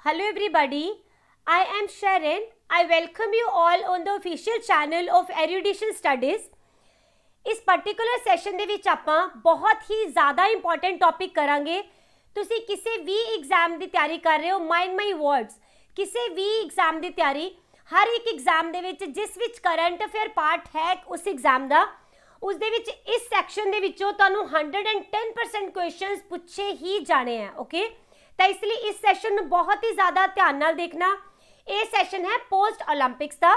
Hello everybody, I am Sharon. I welcome you all on the official channel of Erudition Studies. इस particular session ਦੇ ਵਿੱਚ ਆਪਾਂ ਬਹੁਤ ਹੀ ਜ਼ਿਆਦਾ ਇੰਪੋਰਟੈਂਟ ਟੌਪਿਕ ਕਰਾਂਗੇ। ਤੁਸੀਂ ਕਿਸੇ ਵੀ ਐਗਜ਼ਾਮ ਦੀ ਤਿਆਰੀ ਕਰ ਰਹੇ ਹੋ, ਮਾਈਂਡ ਮਾਈ ਵਰਡਸ, ਕਿਸੇ ਵੀ ਐਗਜ਼ਾਮ ਦੀ ਤਿਆਰੀ, ਹਰ ਇੱਕ ਐਗਜ਼ਾਮ ਦੇ ਵਿੱਚ ਜਿਸ ਵਿੱਚ ਕਰੰਟ ਅਫੇਅਰ ਪਾਰਟ ਹੈ ਉਸ ਐਗਜ਼ਾਮ ਦਾ, ਉਸ ਦੇ ਵਿੱਚ ਇਸ ਸੈਕਸ਼ਨ ਦੇ ਵਿੱਚੋਂ ਤੁਹਾਨੂੰ 110% ਕੁਐਸਚਨਸ ਪੁੱਛੇ ਹੀ ਜਾਣੇ ਆ। ਓਕੇ, ਤਾਂ ਇਸ ਲਈ ਇਸ ਸੈਸ਼ਨ ਨੂੰ ਬਹੁਤ ਹੀ ਜ਼ਿਆਦਾ ਧਿਆਨ ਨਾਲ ਦੇਖਣਾ। ਇਹ ਸੈਸ਼ਨ ਹੈ ਪੋਸਟ ਓਲੰਪਿਕਸ ਦਾ।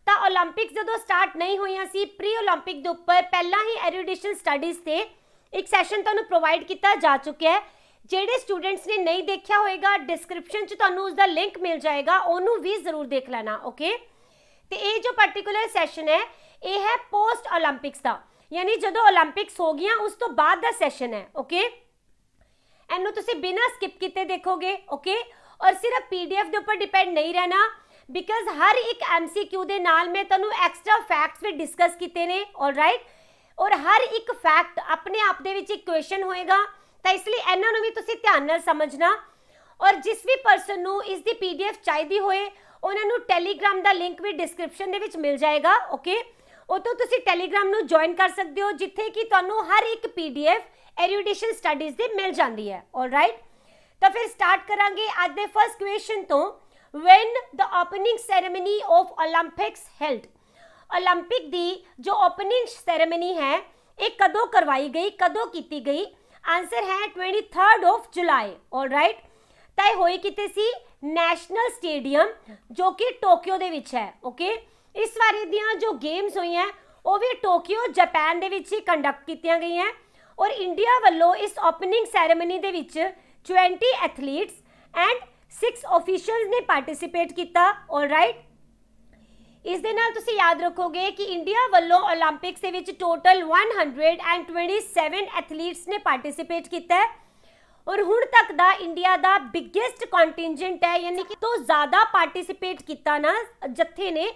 ਤਾਂ ਓਲੰਪਿਕਸ ਜਦੋਂ ਸਟਾਰਟ ਨਹੀਂ ਹੋਈਆਂ ਸੀ, ਪ੍ਰੀ ਓਲੰਪਿਕ ਦੇ ਉੱਪਰ ਪਹਿਲਾਂ ਹੀ ਐਰੂਡੀਸ਼ਨ ਸਟੱਡੀਜ਼ ਤੇ ਇੱਕ ਸੈਸ਼ਨ ਤੁਹਾਨੂੰ ਪ੍ਰੋਵਾਈਡ ਕੀਤਾ ਜਾ ਚੁੱਕਿਆ ਹੈ। ਜਿਹੜੇ ਸਟੂਡੈਂਟਸ ਨੇ ਨਹੀਂ ਦੇਖਿਆ ਹੋਏਗਾ, ਡਿਸਕ੍ਰਿਪਸ਼ਨ 'ਚ ਤੁਹਾਨੂੰ ਉਸਦਾ ਲਿੰਕ ਮਿਲ ਜਾਏਗਾ, ਉਹਨੂੰ ਵੀ ਜ਼ਰੂਰ ਦੇਖ ਲੈਣਾ। ਓਕੇ, ਤੇ ਇਹ ਜੋ ਪਾਰਟਿਕੂਲਰ ਸੈਸ਼ਨ ਹੈ ਇਹ ਹੈ ਪੋਸਟ ਓਲੰਪਿਕਸ ਦਾ, ਯਾਨੀ ਜਦੋਂ ਓਲੰਪਿਕਸ ਹੋ ਗਈਆਂ ਉਸ ਤੋਂ ਬਾਅਦ ਦਾ ਸੈਸ਼ਨ ਹੈ। ਓਕੇ, ਇਹਨੂੰ ਤੁਸੀਂ ਬਿਨਾਂ ਸਕਿਪ ਕੀਤੇ ਦੇਖੋਗੇ। ਓਕੇ, ਔਰ ਸਿਰਫ PDF ਦੇ ਉੱਪਰ ਡਿਪੈਂਡ ਨਹੀਂ ਰਹਿਣਾ, ਬਿਕਾਜ਼ ਹਰ ਇੱਕ MCQ ਦੇ ਨਾਲ ਮੈਂ ਤੁਹਾਨੂੰ ਐਕਸਟਰਾ ਫੈਕਟਸ ਵੀ ਡਿਸਕਸ ਕੀਤੇ ਨੇ। ਆਲਰਾਈਟ, ਔਰ ਹਰ ਇੱਕ ਫੈਕਟ ਆਪਣੇ ਆਪ ਦੇ ਵਿੱਚ ਇੱਕ ਕੁਐਸਚਨ ਹੋਏਗਾ, ਤਾਂ ਇਸ ਲਈ ਇਹਨਾਂ ਨੂੰ ਵੀ ਤੁਸੀਂ ਧਿਆਨ ਨਾਲ ਸਮਝਣਾ। ਔਰ ਜਿਸ ਵੀ ਪਰਸਨ ਨੂੰ ਇਸ ਦੀ PDF ਚਾਹੀਦੀ ਹੋਏ ਉਹਨਾਂ ਨੂੰ ਟੈਲੀਗ੍ਰਾਮ ਦਾ ਲਿੰਕ ਵੀ ਡਿਸਕ੍ਰਿਪਸ਼ਨ ਦੇ ਵਿੱਚ ਮਿਲ ਜਾਏਗਾ। ਓਕੇ, ਉਹ ਤੋਂ ਤੁਸੀਂ ਟੈਲੀਗ੍ਰਾਮ ਨੂੰ ਜੁਆਇਨ ਕਰ ਸਕਦੇ ਹੋ, ਜਿੱਥੇ ਕਿ ਤੁਹਾਨੂੰ ਹਰ ਇੱਕ PDF एरुडिशन स्टडीज ਦੀ ਮਿਲ ਜਾਂਦੀ ਹੈ। ਆਲਰਾਈਟ, ਤਾਂ ਫਿਰ ਸਟਾਰਟ ਕਰਾਂਗੇ ਅੱਜ ਦੇ ਫਸਟ ਕੁਐਸਚਨ ਤੋਂ। When the opening ceremony of Olympics held, Olympic ਦੀ ਜੋ ओपनिंग सैरेमनी है ਇਹ ਕਦੋਂ ਕਰਵਾਈ ਗਈ, ਕਦੋਂ ਕੀਤੀ ਗਈ? ਆਨਸਰ ਹੈ 23rd of July। ਆਲਰਾਈਟ, ਤਾਂ ਇਹ ਹੋਈ ਕਿਤੇ ਸੀ? ਨੈਸ਼ਨਲ ਸਟੇਡੀਅਮ, ਜੋ ਕਿ ਟੋਕੀਓ ਦੇ ਵਿੱਚ ਹੈ। ਓਕੇ, ਇਸ ਵਾਰੀ ਦੀਆਂ ਜੋ ਗੇਮਸ ਹੋਈਆਂ ਉਹ ਵੀ ਟੋਕੀਓ ਜਾਪਾਨ ਦੇ ਵਿੱਚ ਹੀ ਕੰਡਕਟ ਕੀਤੀਆਂ ਗਈਆਂ। और इंडिया वालों इस opening ceremony they which 20 athletes and 6 officials ने पार्टिसिपेट किया। ऑलराइट, इस दे नाल तुसी याद रखोगे कि इंडिया वालों ओलंपिक्स दे विच टोटल 127 एथलीट्स ने पार्टिसिपेट किया है, और हुण तक दा इंडिया दा बिगेस्ट कॉन्टिजेंट है, यानी कि तो ज़्यादा पार्टिसिपेट किया ना जत्थे ने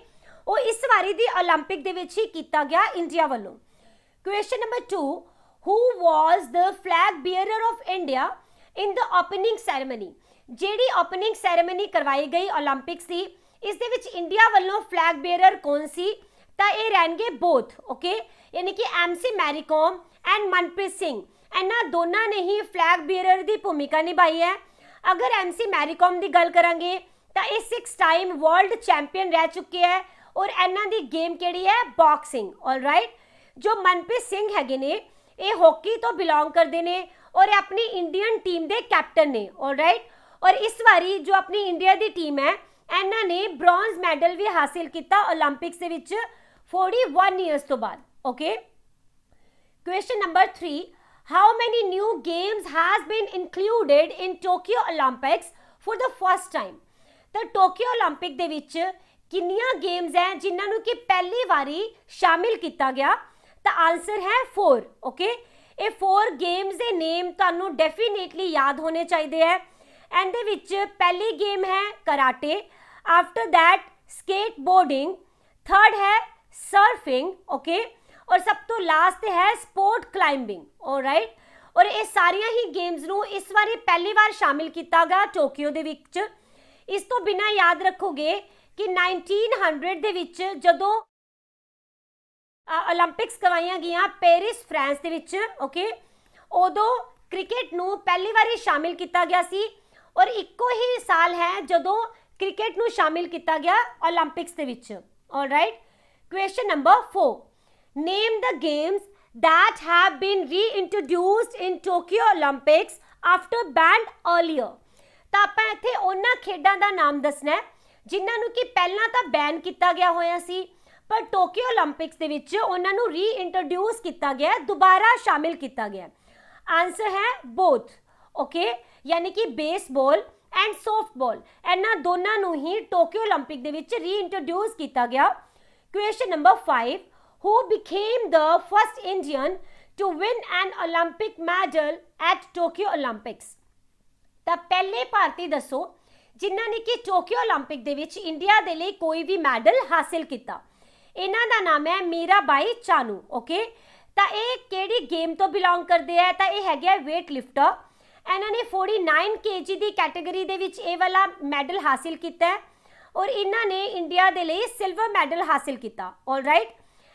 वो इस वारी दी ओलंपिक दे विच ही किया गया इंडिया वालों। Question number 2, who was the flag bearer of India in the opening ceremony? ਜਿਹੜੀ opening ceremony ਕਰਵਾਈ ਗਈ ओलंपिक्स ਦੀ, ਇਸ ਦੇ ਵਿੱਚ ਇੰਡੀਆ ਵੱਲੋਂ flag bearer ਕੌਣ ਸੀ? ਤਾਂ ਇਹ ਰਹਿਣਗੇ both। ਓਕੇ, ਯਾਨੀ ਕਿ MC ਮੈਰੀ ਕੌਮ ਐਂਡ ਮਨਪ੍ਰੀਤ ਸਿੰਘ, ਇਹਨਾਂ ਦੋਨਾਂ ਨੇ ਹੀ flag bearer ਦੀ ਭੂਮਿਕਾ ਨਿਭਾਈ ਹੈ। ਅਗਰ MC ਮੈਰੀ ਕੌਮ ਦੀ ਗੱਲ ਕਰਾਂਗੇ ਤਾਂ ਇਹ 6 ਟਾਈਮ ਵਰਲਡ ਚੈਂਪੀਅਨ ਰਹਿ ਚੁੱਕੇ ਹੈ, ਔਰ ਇਹਨਾਂ ਦੀ ਗੇਮ ਕਿਹੜੀ ਹੈ? ਬਾਕਸਿੰਗ। ਆਲਰਾਈਟ, ਜੋ ਮਨਪ੍ਰੀਤ ਸਿੰਘ ਹੈਗੇ ਨੇ ਇਹ हॉकी तो बिलोंग करते हैं और अपनी इंडियन टीम के कैप्टन ने। ऑलराइट, और इस बारी जो अपनी इंडिया की टीम है इन्होंने ब्रॉन्ज मैडल भी हासिल किया ओलंपिक्स के विच 41 ईयर्स तो बाद। Okay, question number 3, how many new games has been included in Tokyo Olympics for the first time? तो टोक्यो ओलंपिक दे विच कितनियां गेम्स हैं जिन्होंने कि पहली बारी शामिल किया गया? तो आंसर है 4। ओके, ये 4 गेम्स के नेम तुहानू डेफिनेटली याद होने चाहिए है। इहदे विच पहली गेम है karate, after that skateboarding, third है सर्फिंग। ओके, और सब तो लास्ट है स्पोर्ट क्लाइंबिंग। ऑलराइट, और ये सारिया ही गेम्स नू इस बारी पहली बार शामिल किया गया टोक्यो दे विच। इस तो बिना याद रखोगे कि 1900 दे विच जदों ओलंपिक्स करवाई गई पेरिस फ्रांस दे विच। ओके, उदों क्रिकेट नू पहली बार शामिल किया गया सी, और इको ही साल है जदों क्रिकेट नू शामिल किया गया ओलंपिक्स दे विच। Alright, question number 4, name the games that have been reintroduced in Tokyo Olympics after banned earlier. तो आप इत्थे उन्हां खेडां दा नाम दसना है जिन्हां नू कि पहलां तां बैन किया गया होया सी, पर टोक्यो ओलंपिक्स दे विच उन्हां नू रीइंट्रोड्यूस किया गया, दोबारा शामिल किया गया। आंसर है बोथ। ओके, यानी कि बेसबॉल एंड सॉफ्टबॉल, इन्हां दोनों नू ही टोक्यो ओलंपिक दे विच रीइंट्रोड्यूस किया गया। Question number 5, who became the first Indian to win an Olympic medal at Tokyo Olympics? तो पहले भारती दसो जिन्हां ने कि टोक्यो ओलंपिक दे विच इंडिया दे लई कोई भी मैडल हासिल किया। इन्हां दा नाम है मीराबाई चानू। ओके, तो ये किहड़ी गेम तो बिलोंग करते हैं? तो यह है वेट लिफ्टर, ਇਹਨਾਂ ਨੇ 49 kg ਦੀ ਕੈਟਾਗਰੀ ਦੇ ਵਿੱਚ ਇਹ ਵਾਲਾ ਮੈਡਲ ਹਾਸਿਲ ਕੀਤਾ ਹੈ ਔਰ ਇਹਨਾਂ ਨੇ ਇੰਡੀਆ ਦੇ ਲਈ ਸਿਲਵਰ ਮੈਡਲ ਹਾਸਿਲ ਕੀਤਾ। ਆਲਰਾਈਟ,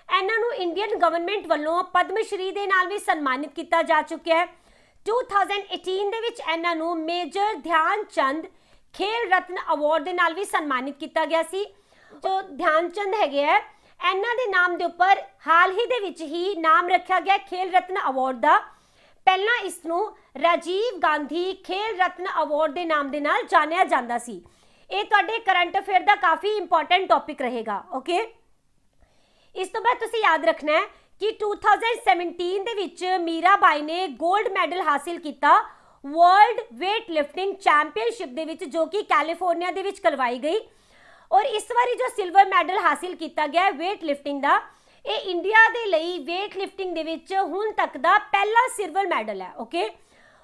ਇਹਨਾਂ ਨੂੰ ਇੰਡੀਅਨ ਗਵਰਨਮੈਂਟ ਵੱਲੋਂ ਪਦਮ ਸ਼੍ਰੀ ਦੇ ਨਾਲ ਵੀ ਸਨਮਾਨਿਤ ਕੀਤਾ ਜਾ ਚੁੱਕਿਆ ਹੈ। 2018 ਦੇ ਵਿੱਚ ਇਹਨਾਂ ਨੂੰ ਮੇਜਰ ਧਿਆਨ ਚੰਦ ਖੇਲ ਰਤਨ ਅਵਾਰਡ ਦੇ ਨਾਲ ਵੀ ਸਨਮਾਨਿਤ ਕੀਤਾ ਗਿਆ ਸੀ। ਜੋ ਧਿਆਨ ਚੰਦ ਹੈਗੇ ਆ, ਇਹਨਾਂ ਦੇ ਨਾਮ ਦੇ ਉੱਪਰ ਹਾਲ ਹੀ ਦੇ ਵਿੱਚ ਹੀ ਨਾਮ ਰੱਖਿਆ ਗਿਆ ਖੇਲ ਰਤਨ ਅਵਾਰਡ ਦਾ। ਪਹਿਲਾਂ ਇਸ ਨੂੰ ਰਾਜੀਵ ਗਾਂਧੀ ਖੇਲ ਰਤਨ ਅਵਾਰਡ ਦੇ ਨਾਮ ਦੇ ਨਾਲ ਜਾਣਿਆ ਜਾਂਦਾ ਸੀ। ਇਹ ਤੁਹਾਡੇ ਕਰੰਟ ਅਫੇਅਰ ਦਾ ਕਾਫੀ ਇੰਪੋਰਟੈਂਟ ਟੌਪਿਕ ਰਹੇਗਾ। ਓਕੇ, ਇਸ ਤੋਂ ਬਾਅਦ ਤੁਸੀਂ ਯਾਦ ਰੱਖਣਾ ਹੈ ਕਿ 2017 ਦੇ ਵਿੱਚ ਮੀਰਾਬਾਈ ਨੇ 골ਡ ਮੈਡਲ ਹਾਸਿਲ ਕੀਤਾ ਵਰਲਡ ਵੇਟ ਲਿਫਟਿੰਗ ਚੈਂਪੀਅਨਸ਼ਿਪ ਦੇ ਵਿੱਚ, ਜੋ ਕਿ ਕੈਲੀਫੋਰਨੀਆ ਦੇ ਵਿੱਚ ਕਰਵਾਈ ਗਈ। ਔਰ ਇਸ ਵਾਰੀ ਜੋ ਸਿਲਵਰ ਮੈਡਲ ਹਾਸਿਲ ਕੀਤਾ ਗਿਆ ਵੇਟ ਲਿਫਟਿੰਗ ਦਾ, ਇਹ ਇੰਡੀਆ ਦੇ ਲਈ ਵੇਟ ਲਿਫਟਿੰਗ ਦੇ ਵਿੱਚ ਹੁਣ ਤੱਕ ਦਾ ਪਹਿਲਾ ਸਿਲਵਰ ਮੈਡਲ ਹੈ। ਓਕੇ,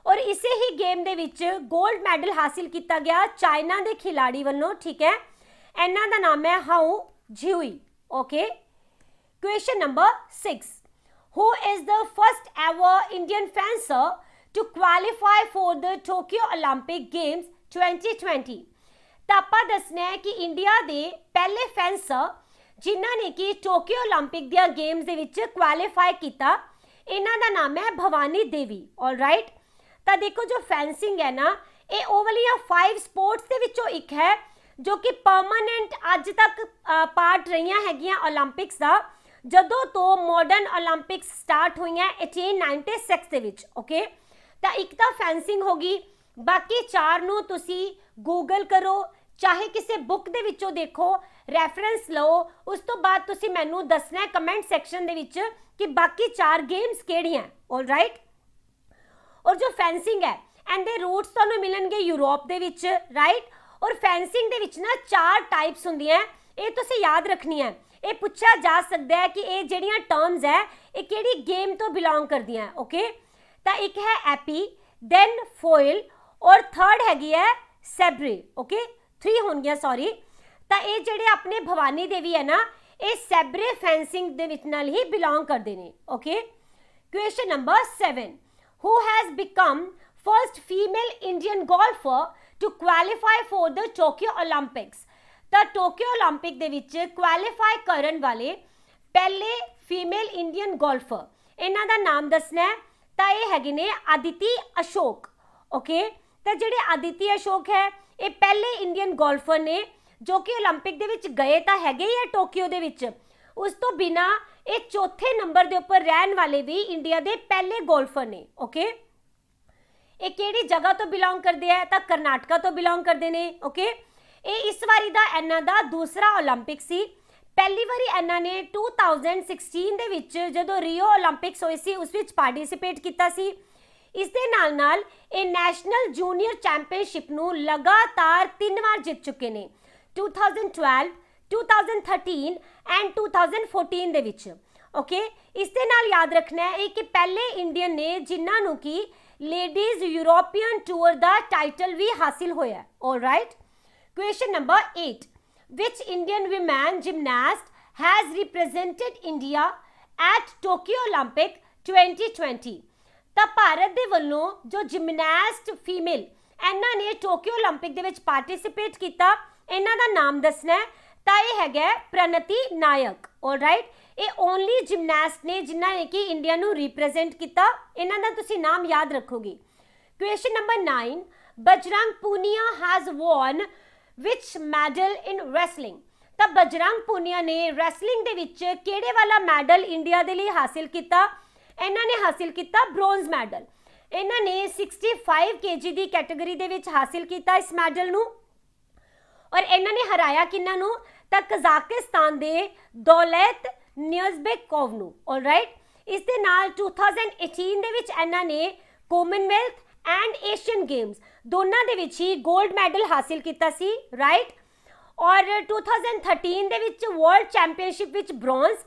ਔਰ ਇਸੇ ਹੀ ਗੇਮ ਦੇ ਵਿੱਚ 골ਡ ਮੈਡਲ ਹਾਸਿਲ ਕੀਤਾ ਗਿਆ ਚਾਈਨਾ ਦੇ ਖਿਲਾੜੀ ਵੱਲੋਂ। ਠੀਕ ਹੈ, ਇਹਨਾਂ ਦਾ ਨਾਮ ਹੈ Hou Zhihui. Okay, question number 6, who is the first ever Indian fencer to qualify for the Tokyo Olympic Games 2020? ਤਾਂ ਆਪਾਂ ਦੱਸਣਾ ਹੈ ਕਿ ਇੰਡੀਆ ਦੇ ਪਹਿਲੇ ਫੈਂਸਰ ਜਿਨ੍ਹਾਂ ਨੇ ਕਿ ਟੋਕੀਓ 올림픽 ਦੀਆਂ ਗੇਮਸ ਦੇ ਵਿੱਚ ਕੁਆਲੀਫਾਈ ਕੀਤਾ, ਇਹਨਾਂ ਦਾ ਨਾਮ ਹੈ ਭਵਾਨੀ ਦੇਵੀ। ਆਲਰਾਈਟ, ਤਾਂ ਦੇਖੋ ਜੋ ਫੈਂਸਿੰਗ ਹੈ ਨਾ, ਇਹ ਉਹ ਵਾਲੀਆਂ 5 ਸਪੋਰਟਸ ਦੇ ਵਿੱਚੋਂ ਇੱਕ ਹੈ ਜੋ ਕਿ ਪਰਮਾਨੈਂਟ ਅੱਜ ਤੱਕ ਪਾਰਟ ਰਹੀਆਂ ਹੈਗੀਆਂ 올림픽ਸ ਦਾ, ਜਦੋਂ ਤੋਂ ਮਾਡਰਨ 올림픽ਸ ਸਟਾਰਟ ਹੋਈਆਂ 1896 ਦੇ ਵਿੱਚ। ਓਕੇ, ਤਾਂ ਇੱਕ ਤਾਂ ਫੈਂਸਿੰਗ ਹੋ ਗਈ, ਬਾਕੀ 4 ਨੂੰ ਤੁਸੀਂ ਗੂਗਲ ਕਰੋ, ਚਾਹੇ ਕਿਸੇ ਬੁੱਕ ਦੇ ਵਿੱਚੋਂ ਦੇਖੋ, ਰੈਫਰੈਂਸ ਲਓ, ਉਸ ਤੋਂ ਬਾਅਦ ਤੁਸੀਂ ਮੈਨੂੰ ਦੱਸਣਾ ਹੈ ਕਮੈਂਟ ਸੈਕਸ਼ਨ ਦੇ ਵਿੱਚ ਕਿ ਬਾਕੀ 4 ਗੇਮਸ ਕਿਹੜੀਆਂ। ਆਲਰਾਈਟ, ਔਰ ਜੋ ਫੈਂਸਿੰਗ ਹੈ ਇਹਦੇ ਰੂਟਸ ਤੁਹਾਨੂੰ ਮਿਲਣਗੇ ਯੂਰਪ ਦੇ ਵਿੱਚ। ਰਾਈਟ, ਔਰ ਫੈਂਸਿੰਗ ਦੇ ਵਿੱਚ ਨਾ 4 ਟਾਈਪਸ ਹੁੰਦੀਆਂ, ਇਹ ਤੁਸੀਂ ਯਾਦ ਰੱਖਣੀ ਹੈ। ਇਹ ਪੁੱਛਿਆ ਜਾ ਸਕਦਾ ਹੈ ਕਿ ਇਹ ਜਿਹੜੀਆਂ ਟਰਮਸ ਹੈ ਇਹ ਕਿਹੜੀ ਗੇਮ ਤੋਂ ਬਿਲੋਂਗ ਕਰਦੀਆਂ। ਓਕੇ, ਤਾਂ ਇੱਕ ਹੈ ਐਪੀ, ਦੈਨ ਫੋਇਲ, ਔਰ ਥਰਡ ਹੈਗੀ ਹੈ ਸੈਬਰੇ। ਓਕੇ, 3 ਹੋਣਗੀਆਂ ਸੌਰੀ। ਤਾਂ ਇਹ ਜਿਹੜੇ ਆਪਣੇ ਭਵਾਨੀ ਦੇਵੀ ਹੈ ਨਾ, ਇਹ ਸੈਬਰੇ ਫੈਂਸਿੰਗ ਦੇ ਵਿੱਚ ਨਾਲ ਹੀ ਬਿਲੋਂਗ ਕਰਦੇ ਨੇ। Okay, question number 7, who has become first female Indian golfer to qualify for the Tokyo Olympics? ਤਾਂ ਟੋਕੀਓ 올림픽 ਦੇ ਵਿੱਚ ਕੁਆਲੀਫਾਈ ਕਰਨ ਵਾਲੇ ਪਹਿਲੇ ਫੀਮੇਲ ਇੰਡੀਅਨ ਗੋਲਫਰ, ਇਹਨਾਂ ਦਾ ਨਾਮ ਦੱਸਣਾ ਹੈ। ਤਾਂ ਇਹ ਹੈਗੇ ਨੇ ਅਦਿਤੀ ਅਸ਼ੋਕ। ਓਕੇ, ਤਾਂ ਜਿਹੜੇ ਅਦਿਤੀ ਅਸ਼ੋਕ ਹੈ ਇਹ ਪਹਿਲੇ ਇੰਡੀਅਨ ਗੋਲਫਰ ਨੇ ਜੋ ਕਿ 올림픽 ਦੇ ਵਿੱਚ ਗਏ ਤਾਂ ਹੈਗੇ ਹੀ ਹੈ ਟੋਕੀਓ ਦੇ ਵਿੱਚ। ਉਸ ਤੋਂ ਬਿਨਾ ਇਹ 4ਥੇ ਨੰਬਰ ਦੇ ਉੱਪਰ ਰਹਿਣ ਵਾਲੇ ਵੀ ਇੰਡੀਆ ਦੇ ਪਹਿਲੇ ਗੋਲਫਰ ਨੇ। ਓਕੇ, ਇਹ ਕਿਹੜੀ ਜਗ੍ਹਾ ਤੋਂ ਬਿਲੋਂਗ ਕਰਦੇ ਆ? ਤਾਂ ਕਰਨਾਟਕਾ ਤੋਂ ਬਿਲੋਂਗ ਕਰਦੇ ਨੇ। ਓਕੇ, ਇਹ ਇਸ ਵਾਰੀ ਦਾ ਇਹਨਾਂ ਦਾ ਦੂਸਰਾ 올림픽 ਸੀ। ਪਹਿਲੀ ਵਾਰੀ ਇਹਨਾਂ ਨੇ 2016 ਦੇ ਵਿੱਚ ਜਦੋਂ ਰੀਓ 올림픽ਸ ਹੋਏ ਸੀ ਉਸ ਵਿੱਚ ਪਾਰਟਿਸਿਪੇਟ ਕੀਤਾ ਸੀ। ਇਸ ਦੇ ਨਾਲ ਨਾਲ ਇਹ ਨੈਸ਼ਨਲ ਜੂਨੀਅਰ ਚੈਂਪੀਅਨਸ਼ਿਪ ਨੂੰ ਲਗਾਤਾਰ 3 ਵਾਰ ਜਿੱਤ ਚੁੱਕੇ ਨੇ, 2012, 2013 ਐਂਡ 2014 ਦੇ ਵਿੱਚ। ਓਕੇ, ਇਸ ਦੇ ਨਾਲ ਯਾਦ ਰੱਖਣਾ ਹੈ ਕਿ ਪਹਿਲੇ ਇੰਡੀਅਨ ਨੇ ਜਿਨ੍ਹਾਂ ਨੂੰ ਕਿ ਲੇਡੀਜ਼ ਯੂਰੋਪੀਅਨ ਟੂਰ ਦਾ ਟਾਈਟਲ ਵੀ ਹਾਸਿਲ ਹੋਇਆ। All right, question number 8, which Indian women gymnast has represented India at Tokyo Olympic 2020? ਤਾਂ ਭਾਰਤ ਦੇ ਵੱਲੋਂ ਜੋ ਜਿਮਨਾਸਟ ਫੀਮੇਲ ਇਹਨਾਂ ਨੇ ਟੋਕੀਓ 올림픽 ਦੇ ਵਿੱਚ ਪਾਰਟਿਸਿਪੇਟ ਕੀਤਾ, ਇਹਨਾਂ ਦਾ ਨਾਮ ਦੱਸਣਾ ਹੈ। ਤਾਂ ਇਹ ਹੈਗਾ ਪ੍ਰਨਤੀ ਨਾਇਕ। ਆਲਰਾਈਟ, ਇਹ ਓਨਲੀ ਜਿਮਨਾਸਟ ਨੇ ਜਿਨ੍ਹਾਂ ਨੇ ਕਿ ਇੰਡੀਆ ਨੂੰ ਰਿਪਰੈਜ਼ੈਂਟ ਕੀਤਾ, ਇਹਨਾਂ ਦਾ ਤੁਸੀਂ ਨਾਮ ਯਾਦ ਰੱਖੋਗੇ। Question number 9, Bajrang Punia has won which medal in wrestling? ਤਾਂ ਬਜਰੰਗ ਪੂਨੀਆ ਨੇ ਰੈਸਲਿੰਗ ਦੇ ਵਿੱਚ ਕਿਹੜੇ ਵਾਲਾ ਮੈਡਲ ਇੰਡੀਆ ਦੇ ਲਈ ਹਾਸਿਲ ਕੀਤਾ? ਇਹਨਾਂ ਨੇ ਹਾਸਿਲ ਕੀਤਾ ਬ੍ਰੌਂਜ਼ ਮੈਡਲ। ਇਹਨਾਂ ਨੇ 65 kg ਦੀ ਕੈਟਾਗਰੀ ਦੇ ਵਿੱਚ ਹਾਸਿਲ ਕੀਤਾ ਇਸ ਮੈਡਲ ਨੂੰ। ਔਰ ਇਹਨਾਂ ਨੇ ਹਰਾਇਆ ਕਿਹਨਾਂ ਨੂੰ? ਤਾਂ ਕਜ਼ਾਕਿਸਤਾਨ ਦੇ ਦੌਲਤ ਨਿਯਜ਼ਬੇਕੋਵ ਨੂੰ। ਆਲਰਾਈਟ, ਇਸ ਦੇ ਨਾਲ 2018 ਦੇ ਵਿੱਚ ਇਹਨਾਂ ਨੇ ਕਾਮਨਵੈਲਥ ਐਂਡ ਏਸ਼ੀਅਨ ਗੇਮਸ ਦੋਨਾਂ ਦੇ ਵਿੱਚ ਹੀ 골ਡ ਮੈਡਲ ਹਾਸਿਲ ਕੀਤਾ ਸੀ। ਰਾਈਟ, ਔਰ 2013 ਦੇ ਵਿੱਚ ਵਰਲਡ ਚੈਂਪੀਅਨਸ਼ਿਪ ਵਿੱਚ ਬ੍ਰੌਂਜ਼,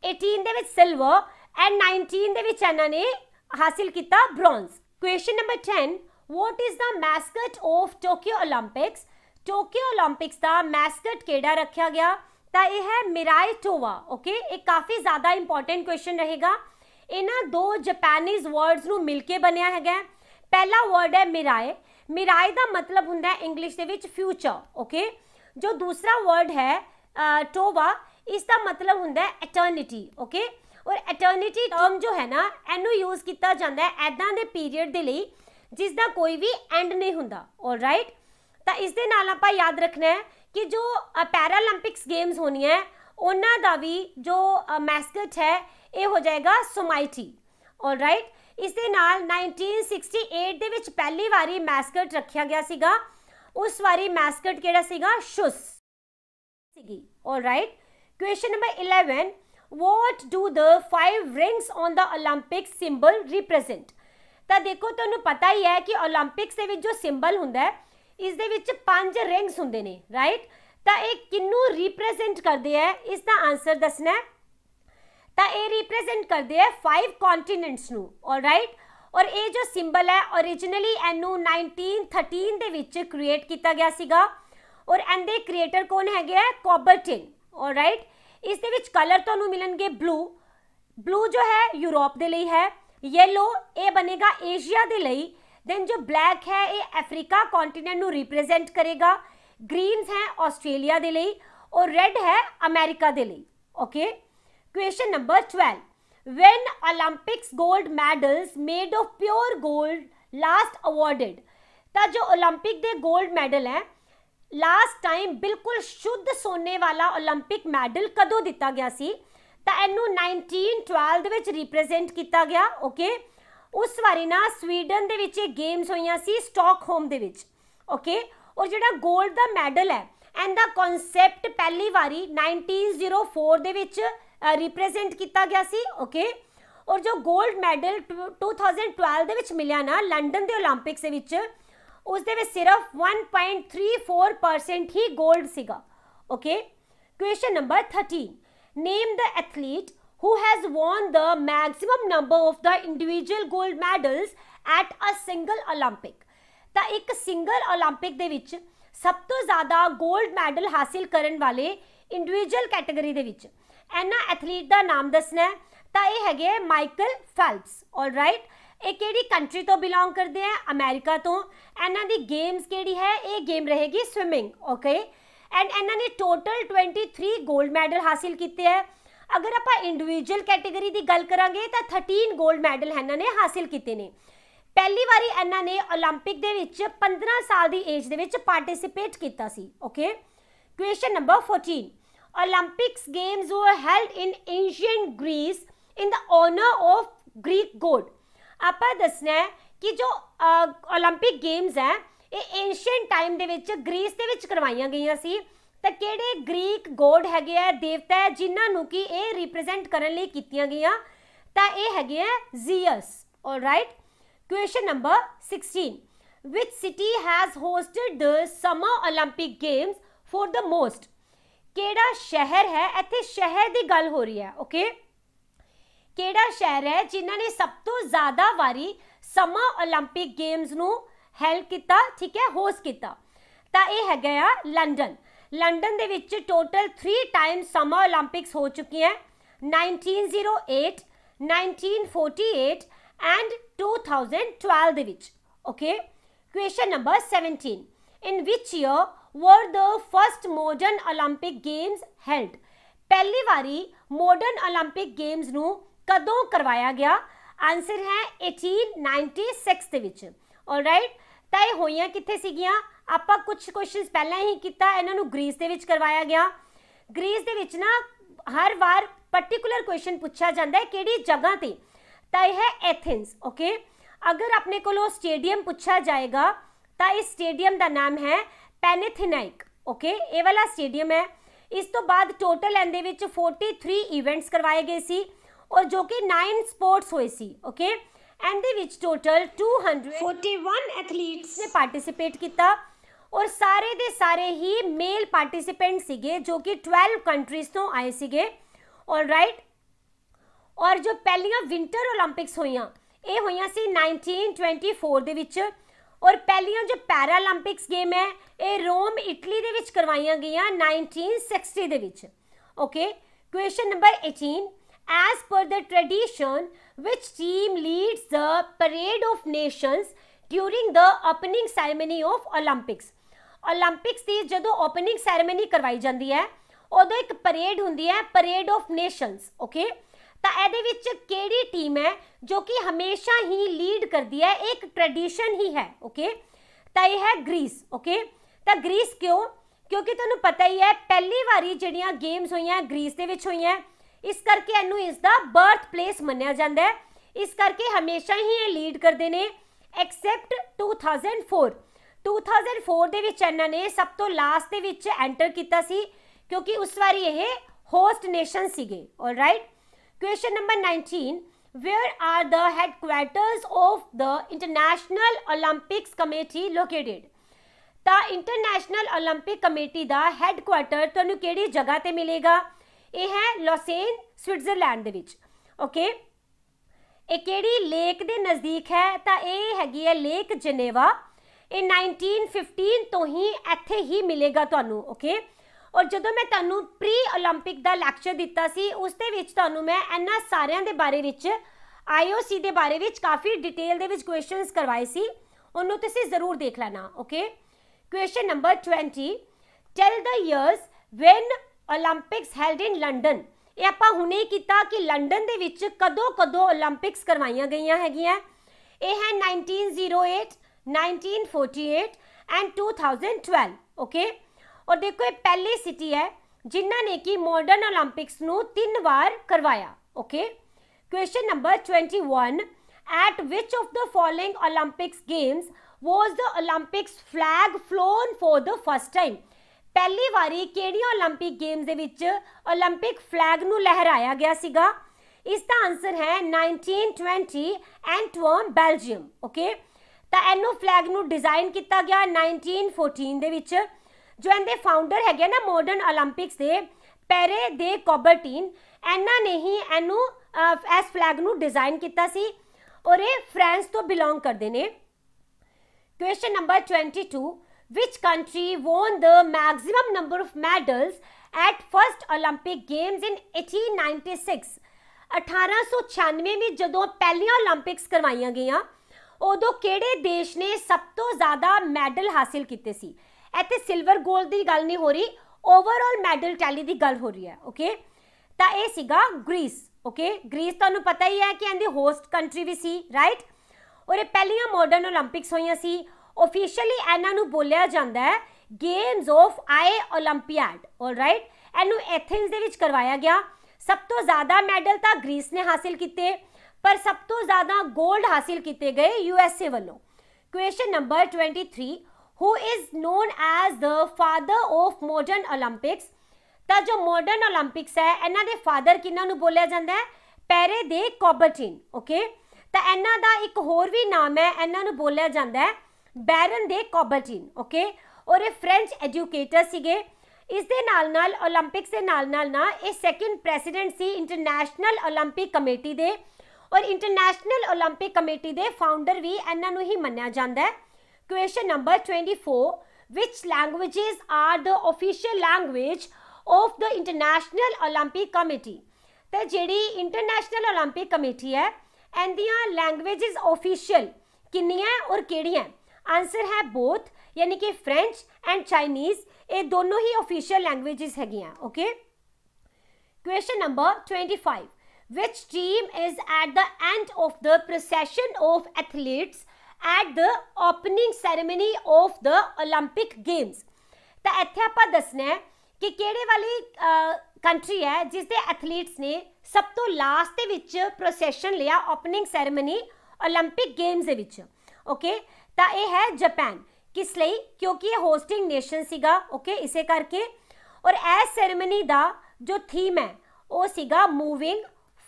18 ਦੇ ਵਿੱਚ ਸਿਲਵਰ ਐਂਡ 19 ਦੇ ਵਿੱਚ ਇਹਨਾਂ ਨੇ ਹਾਸਿਲ ਕੀਤਾ bronze. Question number 10, what is the mascot of Tokyo Olympics? Tokyo 올림픽ਸ ਦਾ ਮੈਸਕਟ ਕਿਹੜਾ ਰੱਖਿਆ ਗਿਆ? ਤਾਂ ਇਹ ਹੈ ਮਿਰਾਈ ਟੋਵਾ। ਓਕੇ, ਇਹ ਕਾਫੀ ਜ਼ਿਆਦਾ ਇੰਪੋਰਟੈਂਟ ਕੁਐਸਚਨ ਰਹੇਗਾ। ਇਹਨਾਂ 2 ਜਾਪਾਨੀਜ਼ ਵਰਡਸ ਨੂੰ ਮਿਲ ਕੇ ਬਣਿਆ ਹੈਗਾ। पहला वर्ड है मिराए, मिराए का मतलब होंगे इंग्लिश दे विच फ्यूचर, ओके। जो दूसरा वर्ड है टोवा, इसका मतलब होंगे एटर्निटी, ओके। और एटर्निटी टर्म जो है ना, इनू यूज किया जाता है ऐदा दे पीरीयड के लिए जिसका कोई भी एंड नहीं होंदा, ऑलराइट। तो इस दे नाल आपां याद रखना है कि जो पैरालंपिक्स गेम्स होनी है उन्हां दा भी जो मैस्कट है ये हो जाएगा सोमाइटी, ऑलराइट। इस दे नाल 1968 दे विच पहली वारी मैस्कट रखा गया सीगा, उस वारी मैस्कट किहड़ा सीगा, शुस सीगी, alright. Question number 11, what do the 5 rings on the Olympic symbol represent? तो देखो तुहानूं पता ही है कि ओलंपिक्स दे विच जो सिंबल हुंदा है इस दे विच 5 रिंग्स हुंदे ने, राइट। तो ये किनू रिप्रेजेंट करदे है, इसका आंसर दसना है। तो ये रिप्रेजेंट करदे है 5 कॉन्टिनेंट्स नू, ऑलराइट। और ये जो सिंबल है ओरिजिनली इनू 1913 दे विच क्रिएट किया गया सीगा और इनके क्रिएटर कौन है, कॉबर्टिन, ऑलराइट। इस दे विच कलर तुहानूं मिलणगे ब्लू, ब्लू जो है यूरोप दे लई है, येलो ये बनेगा एशिया दे लई, देन जो ब्लैक है ये अफ्रीका कॉन्टिनेंट नू रिप्रेजेंट करेगा, ग्रीन्स है ऑस्ट्रेलिया दे लई और रेड है अमेरिका दे लई, okay. Question number 12, when Olympics gold medals made of pure gold last awarded? तो जो ओलंपिक दे गोल्ड मेडल है लास्ट टाइम बिल्कुल शुद्ध सोने वाला ओलंपिक मैडल कदों दिता गया सी? तो इनू 1912 दे विच रिप्रेजेंट किया गया, ओके। उस वारी ना स्वीडन दे विच गेम्स होईयां सी स्टॉकहोम दे विच, ओके। और जिहड़ा गोल्ड दा मैडल है इनका कॉन्सैप्ट पहली वारी 1904 दे विच रिप्रेजेंट किया गया सी, ओके। और जो गोल्ड मैडल 2012 दे विच मिलिया ना लंडन दे ओलंपिक्स दे विच, उस दे विच सिर्फ 1.34% ही गोल्ड सीगा, okay. Question number 13, name the athlete who has won the maximum number of the individual gold medals at a single Olympic? तो एक सिंगल ओलंपिक दे विच सब तो ज़्यादा गोल्ड मैडल हासिल करने वाले इंडिविजुअल कैटेगरी दे विच इन्हां एथलीट का नाम दसना है। तो ये है माइकल फेल्प्स, ऑलराइट। ये किहड़ी कंट्री तो बिलोंग करते हैं, अमेरिका तो। इन्हां दी गेम्स किहड़ी है, ये गेम रहेगी स्विमिंग, ओके। एंड इन्हां ने टोटल 23 गोल्ड मैडल हासिल किए हैं। अगर आप इंडिविजुअल कैटेगरी की गल करांगे तो 13 गोल्ड मैडल इन्होंने हासिल किए हैं। पहली बारी इन्होंने ओलंपिक दे विच 15 साल की एज दे विच पार्टिसिपेट किया सी, okay. Question number 14, Olympics games were held in ancient Greece in the honour of Greek god. आप दसना है कि जो ओलंपिक गेम्स है ये एंशिएंट टाइम दे विच ग्रीस दे विच करवाइयां गईयां सी। तो किहड़े ग्रीक गॉड हैगे है, देवता है जिन्होंने कि ये रिप्रेजेंट करने लई कीतियां गईयां? तो ये हैगे है Jesus, alright. Question number 16, which city has hosted the summer Olympic games for the most? केड़ा शहर है, इत्थे शहर की गल हो रही है, ओके। केड़ा शहर है जिन्होंने सब तो ज़्यादा वारी समर ओलंपिक गेम्स नू हेल्ड किया, ठीक है, होस्ट किया? तो ये हैगा लंडन। लंडन दे विच टोटल 3 टाइम्स समर ओलंपिक्स हो चुकी हैं, 1908, 1948 एंड 2012 दे विच, okay. Question number 17, in which year were the first modern Olympic games held? पहली बारी मॉडर्न ओलंपिक गेम्स नू कदों करवाया गया? आंसर है 1896 दे विच, ऑलराइट। तो ये होइयां कित्थे सीगियां? आपां कुछ क्वेश्चंस पहले ही किया, इन्हों ग्रीस दे विच करवाया गया। ग्रीस दे विच ना हर बार पर्टिकुलर क्वेश्चन पूछा जाता है किहड़ी जगह ते, तो यह है एथेंस, ओके। अगर अपने को स्टेडियम पूछा जाएगा तो इस स्टेडियम का नाम है पैनाथेनाइक, ओके। ये वाला स्टेडियम है। इस तो बाद टोटल इहदे विच 43 इवेंट्स करवाए गए सी और जो कि 9 स्पोर्ट्स हुए सी, ओके। एंड टोटल 241 एथलीट्स ने पार्टिसिपेट किया और सारे दे सारे ही मेल पार्टिसिपेंट सीगे जो कि 12 कंट्रीज तो आए सीगे, ऑलराइट। और जो पहलियां विंटर ओलंपिक्स होइयां ये होइयां सी 1924 दे विच और पहलियां जो पैरालंपिक्स गेम है ये रोम इटली दे विच करवाइयां गईयां 1960 दे विच, okay. Question number 18, as per the tradition which team leads the parade of nations? During the opening ceremony of Olympics. Olympics की जो ओपनिंग सैरेमनी करवाई जाती है उदों एक परेड होंदी है, परेड ऑफ नेशंस। ओके, तो ये केड़ी टीम है जो कि हमेशा ही लीड करती है, एक ट्रेडिशन ही है। ओके, तो यह है ग्रीस। ओके, तो ग्रीस क्यों? क्योंकि तुहानूं पता ही है पहली बारी जिहड़ियां गेम्स हुई ग्रीस दे विच हुई, इस करके इनू इसका बर्थ प्लेस मन्निया जाता है, इस करके हमेशा ही ये लीड करते हैं एक्सैप्ट 2004। 2004 दे विच इन्हां ने सब तो लास्ट दे विच एंटर किया सी, क्योंकि उस बारी ये होस्ट नेशन सीगे। Alright, question number 19, where are the headquarters of the international Olympics committee located? तो इंटरनेशनल ओलंपिक कमेटी का हैडक्वार्टर तुहानूं किहड़ी जगह ते मिलेगा? यह है लॉसेन, स्विट्जरलैंड दे विच। ओके, ये किहड़ी लेक दे नज़दीक है? तो यह हैगी है लेक जनेवा। ये 1915 तो ही इत्थे ही मिलेगा तुहानूं। ओके, और जदों मैं तुहानूं प्री ओलंपिक का लैक्चर दिता सी उस दे विच तुहानूं मैं इन्हां सारियां दे बारे विच IOC दे बारे विच काफ़ी डिटेल दे विच क्वेश्चनस करवाए सी, उन्होंने तुसीं जरूर देख लेना। Okay, question number 20, tell the years when Olympics held in London. ये आपां हुणे कीता कि लंडन दे विच कदों कदों ओलंपिक्स करवाईयां गईयां हैगियां। ये है 1908, 1948 एंड 2012। ओके, और देखो ये पहली सिटी है जिन्हां ने कि मॉडर्न ओलंपिक्स नूं 3 बार करवाया। Okay, question number 21, eight which of the following Olympics games was the Olympics flag flown for the first time? पहली बारी केड़ियां ओलंपिक गेम्स दे विच ओलंपिक फ्लैग नूं लहराया गया सीगा? इसका आंसर है 1920 एंटवर्प, बेल्जियम। ओके, तो इनू फ्लैग नूं डिजाइन किया गया 1914 दे विच। जो इनके फाउंडर है ना मॉडर्न ओलंपिक्स दे, पेरे दे कॉबर्टीन, इन्हां ने ही इनू इस फ्लैग नूं डिजाइन किया सी, और ये फ्रांस तो बिलोंग करते हैं। Question number 22, which country won the maximum number of medals at first Olympic Games in 1896? 1896 में जदों पहलियां ओलंपिक्स करवाईयां गईयां उदों किहड़े देश ने सब तो ज़्यादा मैडल हासिल किए सी? इत्थे सिल्वर गोल्ड की गल नहीं हो रही, ओवरऑल मैडल टैली की गल हो रही है। ओके, तो यह सीगा ग्रीस। ओके, ग्रीस तुहानूं पता ही है कि इनकी होस्ट कंट्री भी सी, राइट। और ये पहलियां मॉडर्न ओलंपिक्स हुई सी। ऑफिशियली इन्हां नूं बोलिया जाता है games of I olympiad. Alright, इनू एथेंस दे विच करवाया गया। सब तो ज़्यादा मैडल तो ग्रीस ने हासिल किए, पर सब तो ज़्यादा गोल्ड हासिल किए गए USA वालों। Question number 23, who is known as the father of modern Olympics? तो जो मॉडर्न ओलंपिक्स है इन्हां दे फादर किन्हां नूं बोलिया जाता है? पेरे दे कॉबर्टीन। ओके, तो इन्हां दा एक होर भी नाम है, इन्हां नूं बोलिया जाता है बैरन दे कॉबर्टीन। ओके, और ये फ्रेंच एजुकेटर सीगे। इस दे नाल ओलंपिक्स के नाल ना ये सैकेंड प्रेसिडेंट सी इंटरनेशनल ओलंपिक कमेटी दे, और इंटरनेशनल ओलंपिक कमेटी दे फाउंडर भी इन्हां नूं ही मन्निया जाता है। Question number 24, which languages are the official language of the international Olympic committee? तो जिहड़ी इंटरनेशनल ओलंपिक कमेटी है इनदियां लैंग्वेजेस ऑफिशियल किन्नियां और केड़ियां? आंसर है बोथ, यानी कि फ्रेंच एंड चाइनीज, ये दोनों ही ऑफिशियल लैंग्वेजेस हैगियां। Okay, question number 25, which team is at the end of the procession of athletes at the opening ceremony of the Olympic games? तो इत्थे आपां दसना है कि किहड़े वाली कंट्री है जिसके एथलीट्स ने सब तो लास्ट दे विच प्रोसेशन लिया ओपनिंग सैरेमनी ओलंपिक गेम्स दे विच। ओके, तो यह है जापान। किस लिए? क्योंकि ये होस्टिंग नेशन सीगा। ओके, इसे करके। और इस सैरेमनी का जो थीम है वो सीगा मूविंग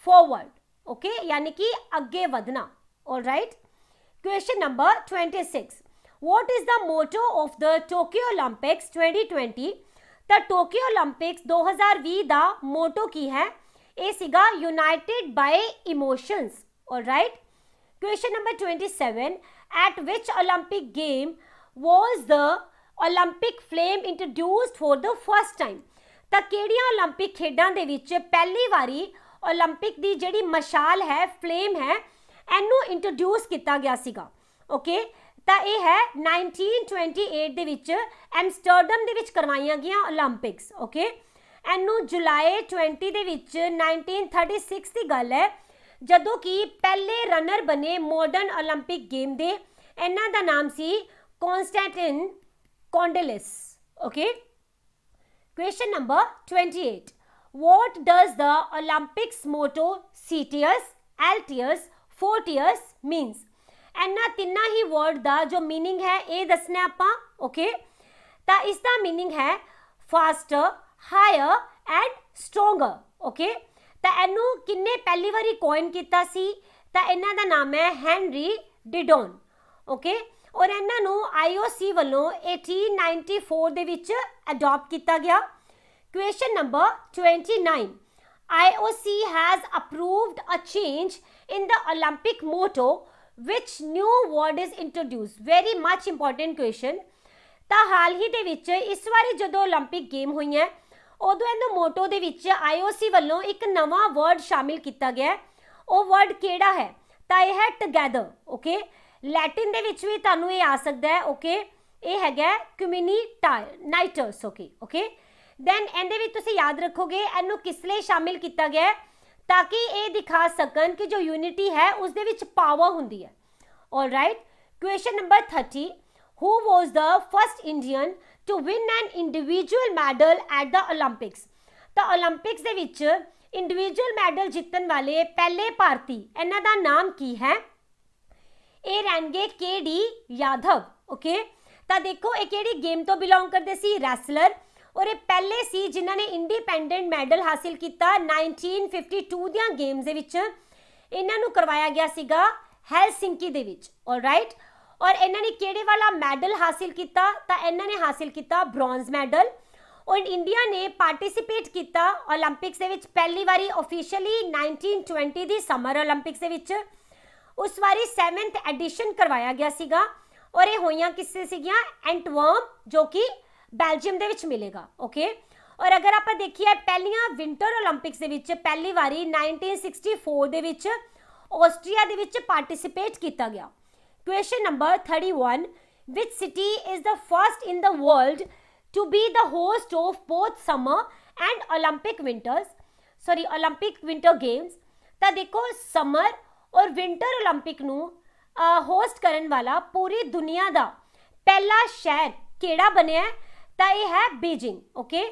फॉरवर्ड। ओके, यानी कि अगे बढ़ना। Alright, question number 26, what is the motto of the Tokyo Olympics 2020? तो टोक्यो ओलंपिक्स 2020 का मोटो की है? ये सीगा United bye emotions. Alright, question number 27, at which Olympic game was the Olympic flame introduced for the first time? तो किहड़ियां Olympic खेडां दे विच पहली बारी Olympic दी जिहड़ी मशाल है, फ्लेम है, इनू इंट्रोड्यूस किया गया सीगा? ओके, ਤਾਂ ਇਹ ਹੈ 1928 ਦੇ ਵਿੱਚ ਐਮਸਟਰਡਮ ਦੇ ਵਿੱਚ ਕਰਵਾਈਆਂ ਗਈਆਂ 올림픽ਸ। ਓਕੇ, ਇਹਨੂੰ ਜੁਲਾਈ 20 ਦੇ ਵਿੱਚ 1936 ਦੀ ਗੱਲ ਹੈ ਜਦੋਂ ਕਿ ਪਹਿਲੇ ਰਨਰ ਬਣੇ ਮਾਡਰਨ 올림픽 ਗੇਮ ਦੇ। ਇਹਨਾਂ ਦਾ ਨਾਮ ਸੀ Constantin Kondylis. Okay, question number 28, what does the Olympics motto CTS, LTS, FORTIS means? ਇਹਨਾਂ ਤਿੰਨਾਂ ਹੀ ਵਰਡ ਦਾ ਜੋ ਮੀਨਿੰਗ ਹੈ ਇਹ ਦੱਸਣਾ ਆਪਾਂ। ਓਕੇ, ਤਾਂ ਇਸ ਦਾ ਮੀਨਿੰਗ ਹੈ faster, higher and stronger. Okay, ਤਾਂ ਇਹਨੂੰ ਕਿੰਨੇ ਪਹਿਲੀ ਵਾਰੀ ਕੋਇਨ ਕੀਤਾ ਸੀ? ਤਾਂ ਇਹਨਾਂ ਦਾ ਨਾਮ ਹੈ ਹੈਨਰੀ ਡਿਡੋਨ। ਓਕੇ, ਔਰ ਇਹਨਾਂ ਨੂੰ IOC ਵੱਲੋਂ 1894 ਦੇ ਵਿੱਚ ਅਡਾਪਟ ਕੀਤਾ ਗਿਆ। Question number 29, IOC has approved a change in the Olympic motto. Which new word is introduced? Very much important question. ਤਾਂ ਹਾਲ ਹੀ ਦੇ ਵਿੱਚ ਇਸ ਵਾਰੀ ਜਦੋਂ 올림픽 ਗੇਮ ਹੋਈਆਂ ਉਦੋਂ ਇਹਦੇ ਮੋਟੋ ਦੇ ਵਿੱਚ IOC ਵੱਲੋਂ ਇੱਕ ਨਵਾਂ ਵਰਡ ਸ਼ਾਮਿਲ ਕੀਤਾ ਗਿਆ। ਉਹ ਵਰਡ ਕਿਹੜਾ ਹੈ? ਤਾਂ ਇਹ ਹੈ ਟੁਗੇਦਰ। ਓਕੇ, ਲੈਟਿਨ ਦੇ ਵਿੱਚ ਵੀ ਤੁਹਾਨੂੰ ਇਹ ਆ ਸਕਦਾ ਹੈ। ਓਕੇ, ਇਹ ਹੈਗਾ ਕਮਿਊਨੀਟਾਈਟਸ। ਓਕੇ, ਦੈਨ ਇਹਦੇ ਵਿੱਚ ਤੁਸੀਂ ਯਾਦ ਰੱਖੋਗੇ ਇਹਨੂੰ ਕਿਸ ਲਈ ਸ਼ਾਮਿਲ ਕੀਤਾ ਗਿਆ ਤਾਂ ਕਿ ਇਹ ਦਿਖਾ ਸਕਣ ਕਿ ਜੋ ਯੂਨਿਟੀ ਹੈ ਉਸ ਦੇ ਵਿੱਚ ਪਾਵਰ ਹੁੰਦੀ ਹੈ। All right, question number 30, who was the first Indian to win an individual medal at the Olympics? ਤਾਂ 올림픽ਸ ਦੇ ਵਿੱਚ ਇੰਡੀਵਿਜੂਅਲ ਮੈਡਲ ਜਿੱਤਣ ਵਾਲੇ ਪਹਿਲੇ ਭਾਰਤੀ, ਇਹਨਾਂ ਦਾ ਨਾਮ ਕੀ ਹੈ? ਇਹ ਰਹਿਣਗੇ KD ਯਾਦਵ। ਓਕੇ, ਤਾਂ ਦੇਖੋ ਇਹ ਕਿਹੜੀ ਗੇਮ ਤੋਂ ਬਿਲੋਂਗ ਕਰਦੇ ਸੀ? ਰੈਸਲਰ। ਔਰ ਇਹ ਪਹਿਲੇ ਸੀ ਜਿਨ੍ਹਾਂ ਨੇ ਇੰਡੀਪੈਂਡੈਂਟ ਮੈਡਲ ਹਾਸਿਲ ਕੀਤਾ 1952 ਦੀਆਂ ਗੇਮਸ ਦੇ ਵਿੱਚ। ਇਹਨਾਂ ਨੂੰ ਕਰਵਾਇਆ ਗਿਆ ਸੀਗਾ ਹੈਲਸਿੰਕੀ ਦੇ ਵਿੱਚ। ਆਲਰਾਈਟ, ਔਰ ਇਹਨਾਂ ਨੇ ਕਿਹੜੇ ਵਾਲਾ ਮੈਡਲ ਹਾਸਿਲ ਕੀਤਾ? ਤਾਂ ਇਹਨਾਂ ਨੇ ਹਾਸਿਲ ਕੀਤਾ ਬ੍ਰੌਂਜ਼ ਮੈਡਲ। ਔਰ ਇੰਡੀਆ ਨੇ ਪਾਰਟਿਸਿਪੇਟ ਕੀਤਾ 올림픽ਸ ਦੇ ਵਿੱਚ ਪਹਿਲੀ ਵਾਰੀ ਆਫੀਸ਼ੀਅਲੀ 1920 ਦੀ ਸਮਰ 올림픽ਸ ਦੇ ਵਿੱਚ। ਉਸ ਵਾਰੀ 7th ਐਡੀਸ਼ਨ ਕਰਵਾਇਆ ਗਿਆ ਸੀਗਾ ਔਰ ਇਹ ਹੋਈਆਂ ਕਿੱਥੇ ਸੀਗੀਆਂ? ਐਂਟਵਰਪ, ਜੋ ਕਿ ਬੈਲਜੀਅਮ ਦੇ ਵਿੱਚ ਮਿਲੇਗਾ। ਓਕੇ, ਔਰ ਅਗਰ ਆਪਾਂ ਦੇਖੀਏ ਪਹਿਲੀਆਂ ਵਿੰਟਰ 올림픽ਸ ਦੇ ਵਿੱਚ ਪਹਿਲੀ ਵਾਰੀ 1964 ਦੇ ਵਿੱਚ ਆਸਟਰੀਆ ਦੇ ਵਿੱਚ ਪਾਰਟਿਸਿਪੇਟ ਕੀਤਾ ਗਿਆ। Question number 31, which city is the first in the world to be the host of both summer and Olympic winter games? ਤਾਂ ਦੇਖੋ ਸਮਰ ਔਰ ਵਿੰਟਰ 올림픽 ਨੂੰ ਹੋਸਟ ਕਰਨ ਵਾਲਾ ਪੂਰੀ ਦੁਨੀਆ ਦਾ ਪਹਿਲਾ ਸ਼ਹਿਰ ਕਿਹੜਾ ਬਣਿਆ? ਤਾਂ ਇਹ ਹੈ ਬੀਜਿੰਗ। ਓਕੇ,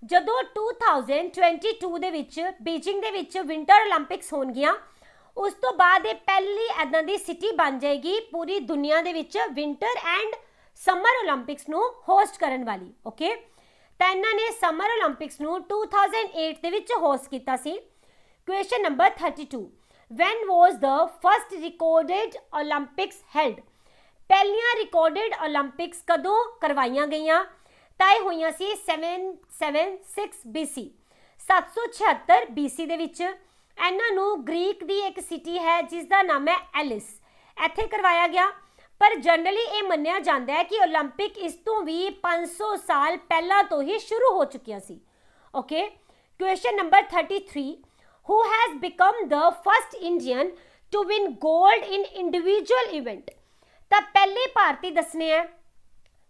ਜਦੋਂ 2022 ਦੇ ਵਿੱਚ ਬੀਜਿੰਗ ਦੇ ਵਿੱਚ ਵਿੰਟਰ 올림픽ਸ ਹੋਣਗੀਆਂ ਉਸ ਤੋਂ ਬਾਅਦ ਇਹ ਪਹਿਲੀ ਐਦਾਂ ਦੀ ਸਿਟੀ ਬਣ ਜਾਏਗੀ ਪੂਰੀ ਦੁਨੀਆ ਦੇ ਵਿੱਚ ਵਿੰਟਰ ਐਂਡ ਸਮਰ 올림픽ਸ ਨੂੰ ਹੋਸਟ ਕਰਨ ਵਾਲੀ। ਓਕੇ, ਤਾਂ ਇਹਨਾਂ ਨੇ ਸਮਰ 올림픽ਸ ਨੂੰ 2008 ਦੇ ਵਿੱਚ ਹੋਸਟ ਕੀਤਾ ਸੀ। Question number 32, when was the first recorded Olympics held? ਪਹਿਲੀਆਂ ਰਿਕਾਰਡਡ 올림픽ਸ ਕਦੋਂ ਕਰਵਾਈਆਂ ਗਈਆਂ? ਤਾਂ ਇਹ ਹੋਈਆਂ ਸੀ 776 BC 776 BC ਦੇ ਵਿੱਚ। ਇਹਨਾਂ ਨੂੰ ਗ੍ਰੀਕ ਦੀ ਇੱਕ ਸਿਟੀ ਹੈ ਜਿਸ ਦਾ ਨਾਮ ਹੈ ਐਲਿਸ, ਇੱਥੇ ਕਰਵਾਇਆ ਗਿਆ। ਪਰ ਜਨਰਲੀ ਇਹ ਮੰਨਿਆ ਜਾਂਦਾ ਹੈ ਕਿ 올림픽 ਇਸ ਤੋਂ ਵੀ 500 ਸਾਲ ਪਹਿਲਾਂ ਤੋਂ ਹੀ ਸ਼ੁਰੂ ਹੋ ਚੁੱਕੀਆਂ ਸੀ। Okay, question number 33, who has become the first Indian to win gold in individual event? ਤਾਂ ਪਹਿਲੇ ਭਾਰਤੀ ਦੱਸਣੇ ਹੈ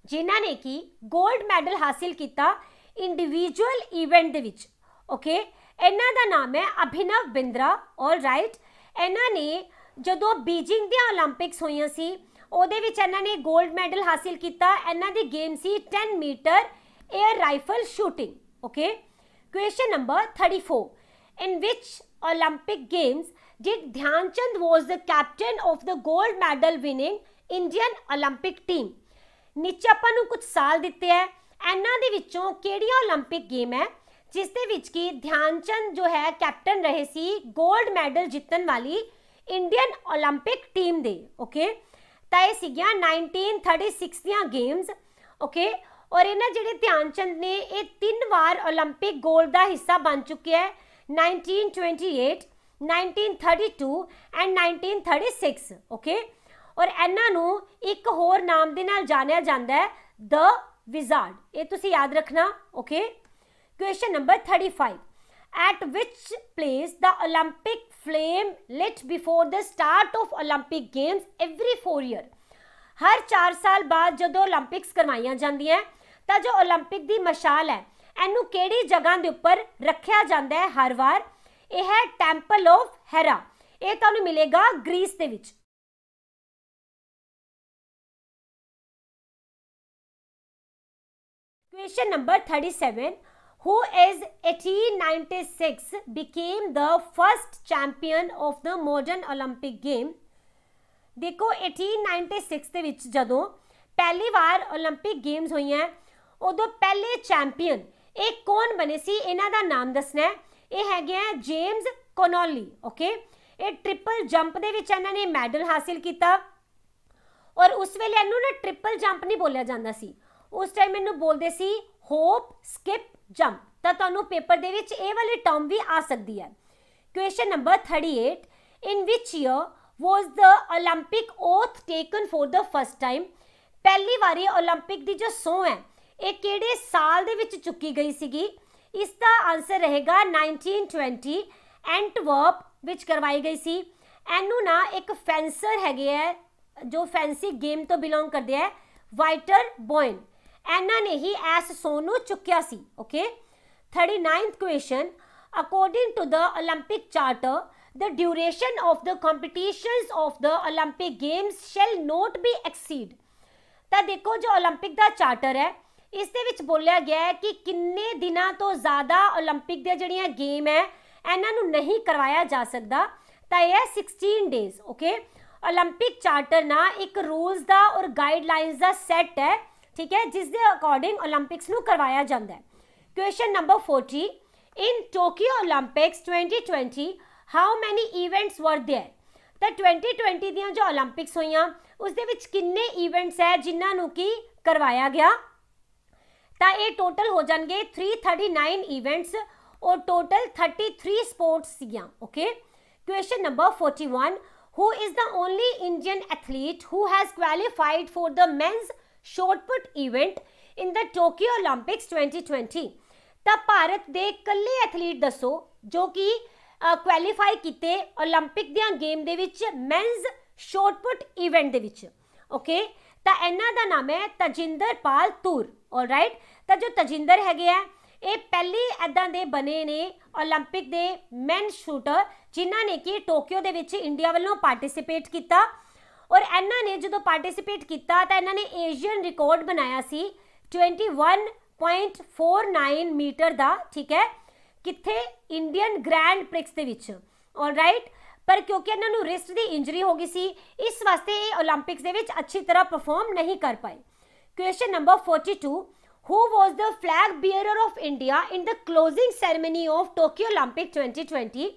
ਜਿਨ੍ਹਾਂ ਨੇ ਕਿ ਗੋਲਡ ਮੈਡਲ ਹਾਸਿਲ ਕੀਤਾ ਇੰਡੀਵਿਜੂਅਲ ਇਵੈਂਟ ਦੇ ਵਿੱਚ। ਓਕੇ, ਇਹਨਾਂ ਦਾ ਨਾਮ ਹੈ ਅਭਿਨਵ ਬਿੰਦਰਾ। ਆਲਰਾਈਟ, ਇਹਨਾਂ ਨੇ ਜਦੋਂ ਬੀਜਿੰਗ ਦੀਆਂ 올림픽ਸ ਹੋਈਆਂ ਸੀ ਉਹਦੇ ਵਿੱਚ ਇਹਨਾਂ ਨੇ ਗੋਲਡ ਮੈਡਲ ਹਾਸਿਲ ਕੀਤਾ। ਇਹਨਾਂ ਦੀ ਗੇਮ ਸੀ 10 metre air rifle shooting. Okay, question number 34, in which Olympic games did Dhyan Chand was the captain of the gold medal winning Indian Olympic team? ਨੀਚੇ ਆਪਾਂ ਨੂੰ ਕੁਝ ਸਾਲ ਦਿੱਤੇ ਹੈ, ਇਹਨਾਂ ਦੇ ਵਿੱਚੋਂ ਕਿਹੜੀ 올림픽 ਗੇਮ ਹੈ ਜਿਸ ਦੇ ਵਿੱਚ ਕਿ ਧਿਆਨ ਚੰਦ ਜੋ ਹੈ ਕੈਪਟਨ ਰਹੇ ਸੀ ਗੋਲਡ ਮੈਡਲ ਜਿੱਤਣ ਵਾਲੀ ਇੰਡੀਅਨ 올림픽 ਟੀਮ ਦੇ। ਓਕੇ, ਤਾਂ ਇਹ ਸੀਗੀਆਂ 1936 ਦੀਆਂ ਗੇਮਸ। ਓਕੇ, ਔਰ ਇਹਨਾਂ ਜਿਹੜੇ ਧਿਆਨ ਚੰਦ ਨੇ ਇਹ 3 ਵਾਰ 올림픽 ਗੋਲਡ ਦਾ ਹਿੱਸਾ ਬਣ ਚੁੱਕੇ ਹੈ, 1928, 1932 ਐਂਡ 1936। ਓਕੇ, ਔਰ ਇਹਨਾਂ ਨੂੰ ਇੱਕ ਹੋਰ ਨਾਮ ਦੇ ਨਾਲ ਜਾਣਿਆ ਜਾਂਦਾ ਹੈ ਦ ਵਿਜ਼ਾਰਡ, ਇਹ ਤੁਸੀਂ ਯਾਦ ਰੱਖਣਾ। Okay, question number 35, at which place the Olympic flame lit before the start of Olympic Games every 4 years? हर 4 साल बाद जो ओलंपिक्स करवाइयां जांदियां तां जो ओलंपिक दी मशाल है इनू किहड़ी जगह दे उपर रखिया जांदा है हर वार? यह है टैंपल ऑफ हेरा। ये तुहानूं मिलेगा ग्रीस दे विच। Question number 37. Who is 1896 became the first champion of the modern Olympic game? देखो 1896 ਦੇ ਵਿੱਚ ਜਦੋਂ ਪਹਿਲੀ ਵਾਰ ओलंपिक गेम्स ਹੋਈਆਂ ਉਦੋਂ ਪਹਿਲੇ ਚੈਂਪੀਅਨ ਇਹ ਕੌਣ ਬਣੇ ਸੀ? ਇਹਨਾਂ ਦਾ ਨਾਮ ਦੱਸਣਾ ਹੈ। ਇਹ ਹੈਗੇ ਆ ਜੇਮਸ ਕੋਨੋਲੀ। ਓਕੇ, ਇਹ ट्रिपल जंप ਦੇ ਵਿੱਚ ਇਹਨਾਂ ਨੇ ਮੈਡਲ ਹਾਸਿਲ ਕੀਤਾ और उस वेले इनू ना ट्रिपल जंप नहीं बोलिया जाता सी, उस टाइम इनू बोलते सी होप स्किप जंप। तो तुहानू पेपर दे विच ये वाली टर्म भी आ सकती है। Question number 38. In which year was the Olympic oath taken for the first time? पहली बारी ओलंपिक की जो सौं है ये किहड़े साल दे विच चुकी गई सीगी? इसका आंसर रहेगा 1920 एंटवर्प विच करवाई गई सी। इनू ना एक फैंसर हैगे है जो फैंसी गेम तो बिलोंग करते हैं, वाइटर बॉयन, इन्हों ने ही इस सौ नूं चुक्या सी। Okay, 39th question. According to the Olympic charter the duration of the competitions of the Olympic games shall not be exceed. तो देखो जो ओलंपिक का चार्टर है इस दे विच बोलिया गया है कि किन्ने दिनों तो ज़्यादा ओलंपिक दी जिहड़ियां गेम है इन्हां नूं नहीं करवाया जा सकता। तो यह 16 डेज। ओके, ओलंपिक चार्टर ना एक रूल्स दा और गाइडलाइंस दा सैट है, ठीक है, जिस दे अकॉर्डिंग ओलंपिक्स नूं करवाया जाता है। Question number 40. In Tokyo Olympics 2020 how many events were there? तो 2020 दियां जो ओलंपिक्स होईयां उस दे विच किन्ने इवेंट्स है जिन्हां नूं की करवाया गया? तो ये टोटल हो जाएंगे 339 इवेंट्स और टोटल 33 स्पोर्ट्स सीगियां। Okay, question number 41. Who is the only Indian athlete who has qualified for the men's shot put event in the Tokyo Olympics 2020? तो भारत दे कल्ले एथलीट दसो जो कि क्वालीफाई किते ओलंपिक दियां गेम दे विच मेंस शॉट पुट इवेंट दे विच। ओके, तो इन्हां दा नाम है तजिंदर पाल तूर। ऑलराइट, तो जो तजिंदर हैगे है ये पहले इदां दे बने ने ओलंपिक दे मैन शूटर जिन्हां ने कि टोक्यो दे विच इंडिया वालों पार्टिसिपेट किया और इन्हां ने जो पार्टिसिपेट किया तो इन्हां ने एशियन रिकॉर्ड बनाया सी 21.49 मीटर का, ठीक है, किथे इंडियन ग्रैंड प्रिक्स दे विच। ऑलराइट, पर क्योंकि इन्हां नूं रिस्ट दी इंजरी हो गई सी इस वास्ते ये ओलंपिक्स दे विच अच्छी तरह परफॉर्म नहीं कर पाए। Question number 42. Who was the flag bearer of India in the closing ceremony of Tokyo Olympic 2020?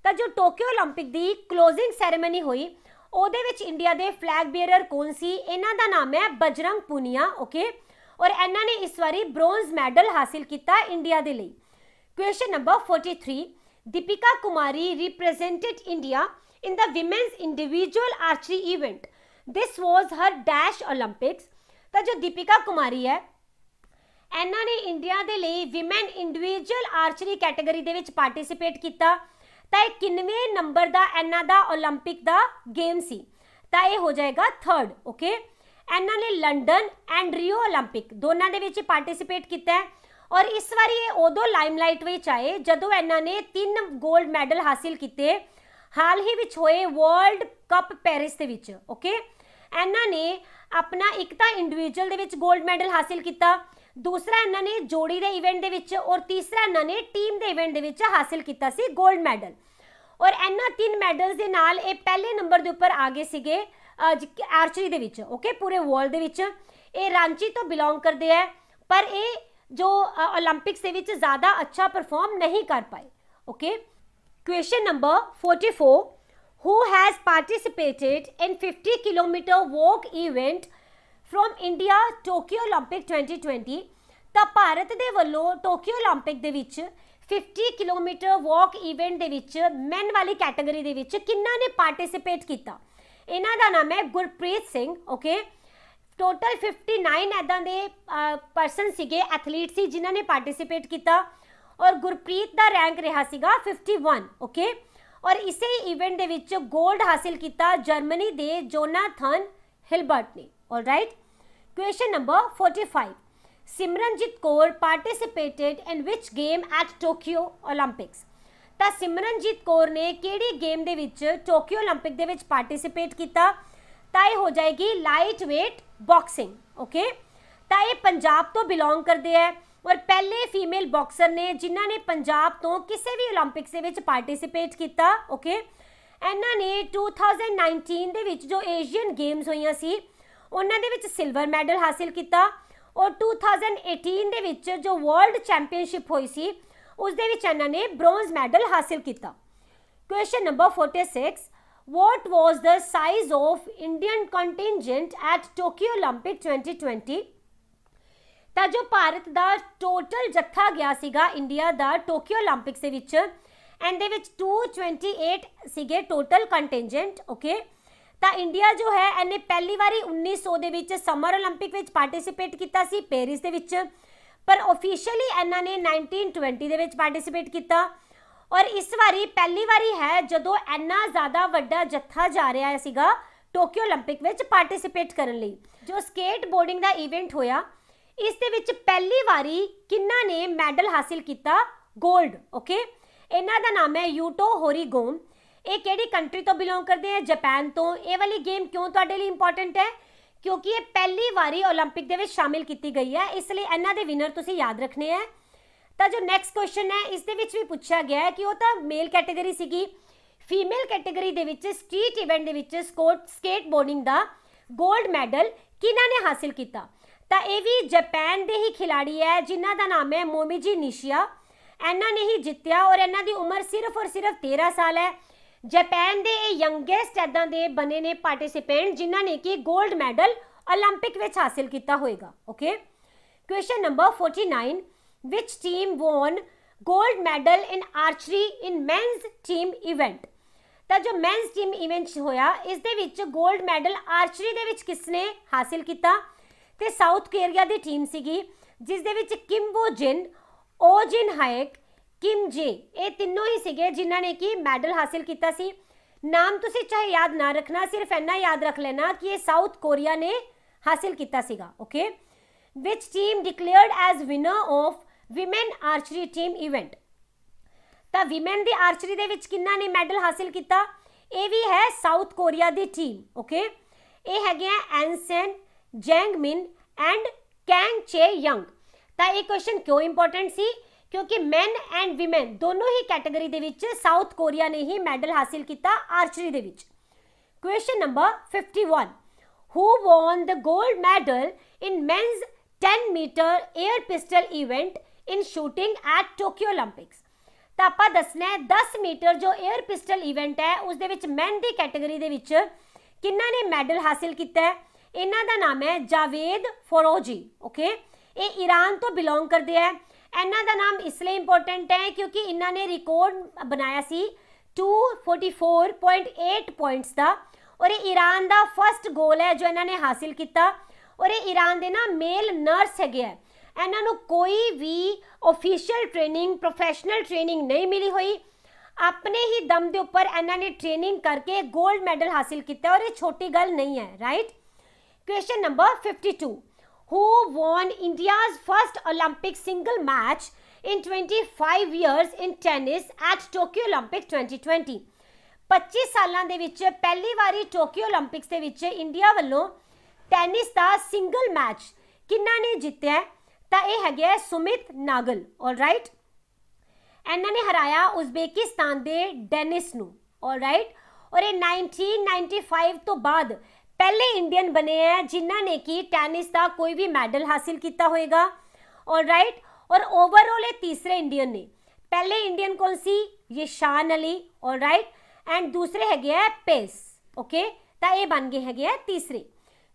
तो जो टोक्यो ओलंपिक दी क्लोजिंग सैरेमनी हुई ਉਹਦੇ ਵਿੱਚ इंडिया के फ्लैग बेयरर कौन सी? इन्हां दा नाम है बजरंग पूनिया। ओके, और इन्हां ने इस बारी ब्रोंज मैडल हासिल किया इंडिया के लिए। Question number 43. Deepika Kumari represented India in the women's individual archery event, this was her dash Olympics. तो जो दीपिका कुमारी है इन्हां ने इंडिया के लिए विमेन इंडिविजुअल आर्चरी कैटेगरी दे विच पार्टिसिपेट किया। तो यह किन्वें नंबर का इन्हां दा ओलंपिक का गेम सी? तो यह हो जाएगा 3rd। ओके, इन्हां ने लंडन एंड रियो ओलंपिक दोनों दे विच पार्टिसिपेट किया है और इस बार ये उदों लाइमलाइट विच आए जदों इन्हां ने 3 गोल्ड मैडल हासिल किए हाल ही विच होए वर्ल्ड कप पेरिस दे विच। ओके, इन्हां ने अपना एक तो इंडिविजुअल दे विच गोल्ड मैडल हासिल किया, दूसरा इन्होंने जोड़ी के इवेंट दे विच और तीसरा इन्होंने टीम के इवेंट दे विच हासिल किया सी गोल्ड मैडल। और इन्हां 3 मैडल्स के नाल ये पहले नंबर के उपर आ गए सीगे आर्चरी दे विच। ओके, पूरे वर्ल्ड दे विच ये रांची तो बिलोंग करते हैं पर ये जो ओलंपिक्स दे विच ज़्यादा अच्छा परफॉर्म नहीं कर पाए। Okay, question number 44. Who has participated in 50 kilometre walk event from India Tokyo Olympic 2020? तो भारत के वलों टोक्यो ओलंपिक दे विच 50 किलोमीटर वॉक इवेंट दे विच मैन वाली कैटेगरी दे विच किन्ना ने पार्टिसिपेट किया? इन्हां दा नाम है गुरप्रीत सिंह। ओके, टोटल 59 इदां दे परसन सीगे एथलीट सी जिन्हां ने पार्टिसिपेट किया और गुरप्रीत दा रैंक रहा सीगा 51। ओके, और इसे इवेंट दे विच गोल्ड हासिल किया जर्मनी दे जोनाथन हिलबर्ट ने। Alright, question number 45, Simranjeet Kaur participated in which game at Tokyo Olympics. ਤਾਂ सिमरनजीत कौर ने ਕਿਹੜੀ गेम ਦੇ ਵਿੱਚ ਟੋਕੀਓ ओलंपिक ਦੇ ਵਿੱਚ ਪਾਰਟਿਸਿਪੇਟ ਕੀਤਾ? ਤਾਂ ਇਹ ਹੋ ਜਾਏਗੀ ਲਾਈਟ ਵੇਟ ਬਾਕਸਿੰਗ। ਓਕੇ, ਤਾਂ ਇਹ ਪੰਜਾਬ ਤੋਂ ਬਿਲੋਂਗ ਕਰਦੇ ਹੈ ਔਰ ਪਹਿਲੇ ਫੀਮੇਲ ਬਾਕਸਰ ਨੇ ਜਿਨ੍ਹਾਂ ਨੇ ਪੰਜਾਬ ਤੋਂ ਕਿਸੇ ਵੀ ਓਲੰਪਿਕਸ ਦੇ ਵਿੱਚ ਪਾਰਟਿਸਿਪੇਟ ਕੀਤਾ। ਓਕੇ, ਇਹਨਾਂ ਨੇ 2019 ਦੇ ਵਿੱਚ ਜੋ ਏਸ਼ੀਅਨ ਗੇਮਸ ਹੋਈਆਂ ਸੀ ਉਹਨਾਂ ਦੇ ਵਿੱਚ ਸਿਲਵਰ ਮੈਡਲ ਹਾਸਿਲ ਕੀਤਾ ਔਰ 2018 ਦੇ ਵਿੱਚ ਜੋ ਵਰਲਡ ਚੈਂਪੀਅਨਸ਼ਿਪ ਹੋਈ ਸੀ ਉਸ ਦੇ ਵਿੱਚ ਇਹਨਾਂ ਨੇ ਬ੍ਰੌਂਜ਼ ਮੈਡਲ ਹਾਸਿਲ ਕੀਤਾ। Question number 46, what was the size of Indian contingent at Tokyo Olympic 2020? ਤਾਂ ਜੋ ਭਾਰਤ ਦਾ ਟੋਟਲ ਜੱਥਾ ਗਿਆ ਸੀਗਾ ਇੰਡੀਆ ਦਾ ਟੋਕੀਓ ਓਲੰਪਿਕਸ ਦੇ ਵਿੱਚ, ਇਹਦੇ ਵਿੱਚ 228 ਸੀਗੇ ਟੋਟਲ ਕੰਟਿੰਜੈਂਟ। ਓਕੇ, ਤਾਂ ਇੰਡੀਆ ਜੋ ਹੈ ਇਹਨੇ ਪਹਿਲੀ ਵਾਰੀ 1900 ਦੇ ਵਿੱਚ ਸਮਰ ਓਲੰਪਿਕ ਵਿੱਚ ਪਾਰਟਿਸਿਪੇਟ ਕੀਤਾ ਸੀ ਪੈਰਿਸ ਦੇ ਵਿੱਚ, ਪਰ ਆਫੀਸ਼ੀਅਲੀ ਇਹਨਾਂ ਨੇ 1920 ਦੇ ਵਿੱਚ ਪਾਰਟਿਸਿਪੇਟ ਕੀਤਾ ਔਰ ਇਸ ਵਾਰੀ ਪਹਿਲੀ ਵਾਰੀ ਹੈ ਜਦੋਂ ਇੰਨਾ ਜ਼ਿਆਦਾ ਵੱਡਾ ਜੱਥਾ ਜਾ ਰਿਹਾ ਸੀਗਾ ਟੋਕੀਓ ਓਲੰਪਿਕ ਵਿੱਚ ਪਾਰਟਿਸਿਪੇਟ ਕਰਨ ਲਈ। ਜੋ ਸਕੇਟ ਬੋਰਡਿੰਗ ਦਾ ਇਵੈਂਟ ਹੋਇਆ ਇਸ ਦੇ ਵਿੱਚ ਪਹਿਲੀ ਵਾਰੀ ਕਿੰਨਾ ਨੇ ਮੈਡਲ ਹਾਸਿਲ ਕੀਤਾ? ਗੋਲਡ। ਓਕੇ, ਇਹਨਾਂ ਦਾ ਨਾਮ ਹੈ ਯੂਟੋ ਹੋਰੀਗੋਮ। ਇਹ ਕਿਹੜੀ ਕੰਟਰੀ ਤੋਂ ਬਿਲੋਂਗ ਕਰਦੇ ਹੈ? ਜਾਪਾਨ ਤੋਂ। ਇਹ ਵਾਲੀ ਗੇਮ ਕਿਉਂ ਤੁਹਾਡੇ ਲਈ ਇੰਪੋਰਟੈਂਟ ਹੈ? ਕਿਉਂਕਿ ਇਹ ਪਹਿਲੀ ਵਾਰੀ ਓਲੰਪਿਕ ਦੇ ਵਿੱਚ ਸ਼ਾਮਿਲ ਕੀਤੀ ਗਈ ਹੈ, ਇਸ ਲਈ ਇਹਨਾਂ ਦੇ ਵਿਨਰ ਤੁਸੀਂ ਯਾਦ ਰੱਖਣੇ ਹੈ। ਤਾਂ ਜੋ ਨੈਕਸਟ ਕੁਐਸਚਨ ਹੈ ਇਸ ਦੇ ਵਿੱਚ ਵੀ ਪੁੱਛਿਆ ਗਿਆ ਹੈ ਕਿ ਉਹ ਤਾਂ ਮੇਲ ਕੈਟੇਗਰੀ ਸੀਗੀ, ਫੀਮੇਲ ਕੈਟੇਗਰੀ ਦੇ ਵਿੱਚ ਸਟਰੀਟ ਇਵੈਂਟ ਦੇ ਵਿੱਚ ਸਕੇਟ ਬੋਰਡਿੰਗ ਦਾ ਗੋਲਡ ਮੈਡਲ ਕਿਹਨਾਂ ਨੇ ਹਾਸਿਲ ਕੀਤਾ? ਤਾਂ ਇਹ ਵੀ ਜਾਪਾਨ ਦੇ ਹੀ ਖਿਲਾੜੀ ਹੈ ਜਿਨ੍ਹਾਂ ਦਾ ਨਾਮ ਹੈ ਮੋਮੀਜੀ ਨਿਸ਼ੀਆ। ਇਹਨਾਂ ਨੇ ਹੀ ਜਿੱਤਿਆ ਔਰ ਇਹਨਾਂ ਦੀ ਉਮਰ ਸਿਰਫ ਔਰ ਸਿਰਫ 13 ਸਾਲ ਹੈ। ਜਾਪਾਨ ਦੇ ਇਹ ਯੰਗੈਸਟ ਇੱਦਾਂ ਦੇ ਬਣੇ ਨੇ ਪਾਰਟਿਸਿਪੈਂਟ ਜਿਨ੍ਹਾਂ ਨੇ ਕਿ ਗੋਲਡ ਮੈਡਲ ਓਲੰਪਿਕ ਵਿੱਚ ਹਾਸਿਲ ਕੀਤਾ ਹੋਏਗਾ। Okay, question number 49, which team won gold medal in archery in men's team event? ਤਾਂ ਜੋ men's team event ਹੋਇਆ ਇਸ ਦੇ ਵਿੱਚ ਗੋਲਡ ਮੈਡਲ ਆਰਚਰੀ ਦੇ ਵਿੱਚ ਕਿਸਨੇ ਹਾਸਿਲ ਕੀਤਾ? ਤੇ ਸਾਊਥ ਕੋਰੀਆ ਦੀ ਟੀਮ ਸੀਗੀ ਜਿਸ ਦੇ ਵਿੱਚ ਕਿਮ ਵੋ ਜਿਨ, ਓ ਜਿਨ ਹਾਇਕ, ਕਿਮ ਜੇ, ਇਹ ਤਿੰਨੋਂ ਹੀ ਸੀਗੇ ਜਿਨ੍ਹਾਂ ਨੇ ਕਿ ਮੈਡਲ ਹਾਸਿਲ ਕੀਤਾ ਸੀ। ਨਾਮ ਤੁਸੀਂ ਚਾਹੇ ਯਾਦ ਨਾ ਰੱਖਣਾ, ਸਿਰਫ ਇੰਨਾ ਯਾਦ ਰੱਖ ਲੈਣਾ ਕਿ ਇਹ ਸਾਊਥ ਕੋਰੀਆ ਨੇ ਹਾਸਿਲ ਕੀਤਾ ਸੀਗਾ। Okay, which team declared as winner of women archery team event? ਤਾਂ ਵਿਮਨ ਦੀ ਆਰਚਰੀ ਦੇ ਵਿੱਚ ਕਿੰਨਾ ਨੇ ਮੈਡਲ ਹਾਸਿਲ ਕੀਤਾ? ਇਹ ਵੀ ਹੈ ਸਾਊਥ ਕੋਰੀਆ ਦੀ ਟੀਮ। ਓਕੇ, ਇਹ ਹੈਗੇ ਆ ਐਨਸਨ, ਜੈਂਗਮਿਨ ਐਂਡ ਕੈਂਗ ਚੇ ਯੰਗ। ਤਾਂ ਇਹ ਕੁਐਸਚਨ ਕਿਉਂ ਇੰਪੋਰਟੈਂਟ ਸੀ? ਕਿਉਂਕਿ ਮੈਨ ਐਂਡ ਵਿਮਨ ਦੋਨੋਂ ਹੀ ਕੈਟੇਗਰੀ ਦੇ ਵਿੱਚ ਸਾਊਥ ਕੋਰੀਆ ਨੇ ਹੀ ਮੈਡਲ ਹਾਸਿਲ ਕੀਤਾ ਆਰਚਰੀ ਦੇ ਵਿੱਚ। Question number 51, who won the gold medal in men's 10 meter air pistol event in shooting at Tokyo Olympics? ਤਾਂ ਆਪਾਂ ਦੱਸਣਾ ਹੈ 10 ਮੀਟਰ ਜੋ 에ਅਰ ਪਿਸਟਲ ਇਵੈਂਟ ਹੈ ਉਸ ਦੇ ਵਿੱਚ ਮੈਨ ਦੀ ਕੈਟੇਗਰੀ ਦੇ ਵਿੱਚ ਕਿੰਨਾ ਨੇ ਮੈਡਲ ਹਾਸਿਲ ਕੀਤਾ ਹੈ? ਇਹਨਾਂ ਦਾ ਨਾਮ ਹੈ ਜਾਵੇਦ ਫੋਰੋਜੀ। ਓਕੇ, ਇਹ ਈਰਾਨ ਤੋਂ ਬਿਲੋਂਗ ਕਰਦੇ ਹੈ। ਇਹਨਾਂ ਦਾ ਨਾਮ ਇਸ ਲਈ ਇੰਪੋਰਟੈਂਟ ਹੈ ਕਿਉਂਕਿ ਇਹਨਾਂ ਨੇ ਰਿਕਾਰਡ ਬਣਾਇਆ ਸੀ 244.8 ਪੁਆਇੰਟਸ ਦਾ ਔਰ ਇਹ ਈਰਾਨ ਦਾ ਫਸਟ ਗੋਲ ਹੈ ਜੋ ਇਹਨਾਂ ਨੇ ਹਾਸਿਲ ਕੀਤਾ ਔਰ ਇਹ ਈਰਾਨ ਦੇ ਨਾ ਮੇਲ ਨਰਸ ਹੈਗੇ ਆ। ਇਹਨਾਂ ਨੂੰ ਕੋਈ ਵੀ ਆਫੀਸ਼ੀਅਲ ਟ੍ਰੇਨਿੰਗ, ਪ੍ਰੋਫੈਸ਼ਨਲ ਟ੍ਰੇਨਿੰਗ ਨਹੀਂ ਮਿਲੀ ਹੋਈ, ਆਪਣੇ ਹੀ ਦਮ ਦੇ ਉੱਪਰ ਇਹਨਾਂ ਨੇ ਟ੍ਰੇਨਿੰਗ ਕਰਕੇ ਗੋਲਡ ਮੈਡਲ ਹਾਸਿਲ ਕੀਤਾ ਔਰ ਇਹ ਛੋਟੀ ਗੱਲ ਨਹੀਂ ਹੈ। Right, question number 52, who won India's first Olympic single match in 25 years in tennis at Tokyo Olympic 2020? 25 ਸਾਲਾਂ ਦੇ ਵਿੱਚ ਪਹਿਲੀ ਵਾਰੀ ਟੋਕੀਓ ਓਲੰਪਿਕਸ ਦੇ ਵਿੱਚ ਇੰਡੀਆ ਵੱਲੋਂ ਟੈਨਿਸ ਦਾ ਸਿੰਗਲ ਮੈਚ ਕਿੰਨਾ ਨੇ ਜਿੱਤਿਆ? ਤਾਂ ਇਹ ਹੈਗੇ ਸੁਮਿਤ ਨਾਗਲ। ਆਲਰਾਈਟ, ਇਹਨਾਂ ਨੇ ਹਰਾਇਆ ਉਜ਼ਬੇਕਿਸਤਾਨ ਦੇ ਡੈਨਿਸ ਨੂੰ। ਆਲਰਾਈਟ, ਔਰ ਇਹ 1995 ਤੋਂ ਬਾਅਦ ਪਹਿਲੇ ਇੰਡੀਅਨ ਬਣੇ ਹੈ ਜਿਨ੍ਹਾਂ ਨੇ ਕਿ ਟੈਨਿਸ ਦਾ ਕੋਈ ਵੀ ਮੈਡਲ ਹਾਸਿਲ ਕੀਤਾ ਹੋਏਗਾ। ਆਲਰਾਈਟ, ਔਰ ਓਵਰਆਲ ਇਹ ਤੀਸਰੇ ਇੰਡੀਅਨ ਨੇ। ਪਹਿਲੇ ਇੰਡੀਅਨ ਕੌਣ ਸੀ? ਯਸ਼ਾਨ ਅਲੀ। ਆਲਰਾਈਟ, ਐਂਡ ਦੂਸਰੇ ਹੈਗੇ ਆ ਪੇਸ। ਓਕੇ, ਤਾਂ ਇਹ ਬਣ ਗਏ ਹੈਗੇ ਆ ਤੀਸਰੇ।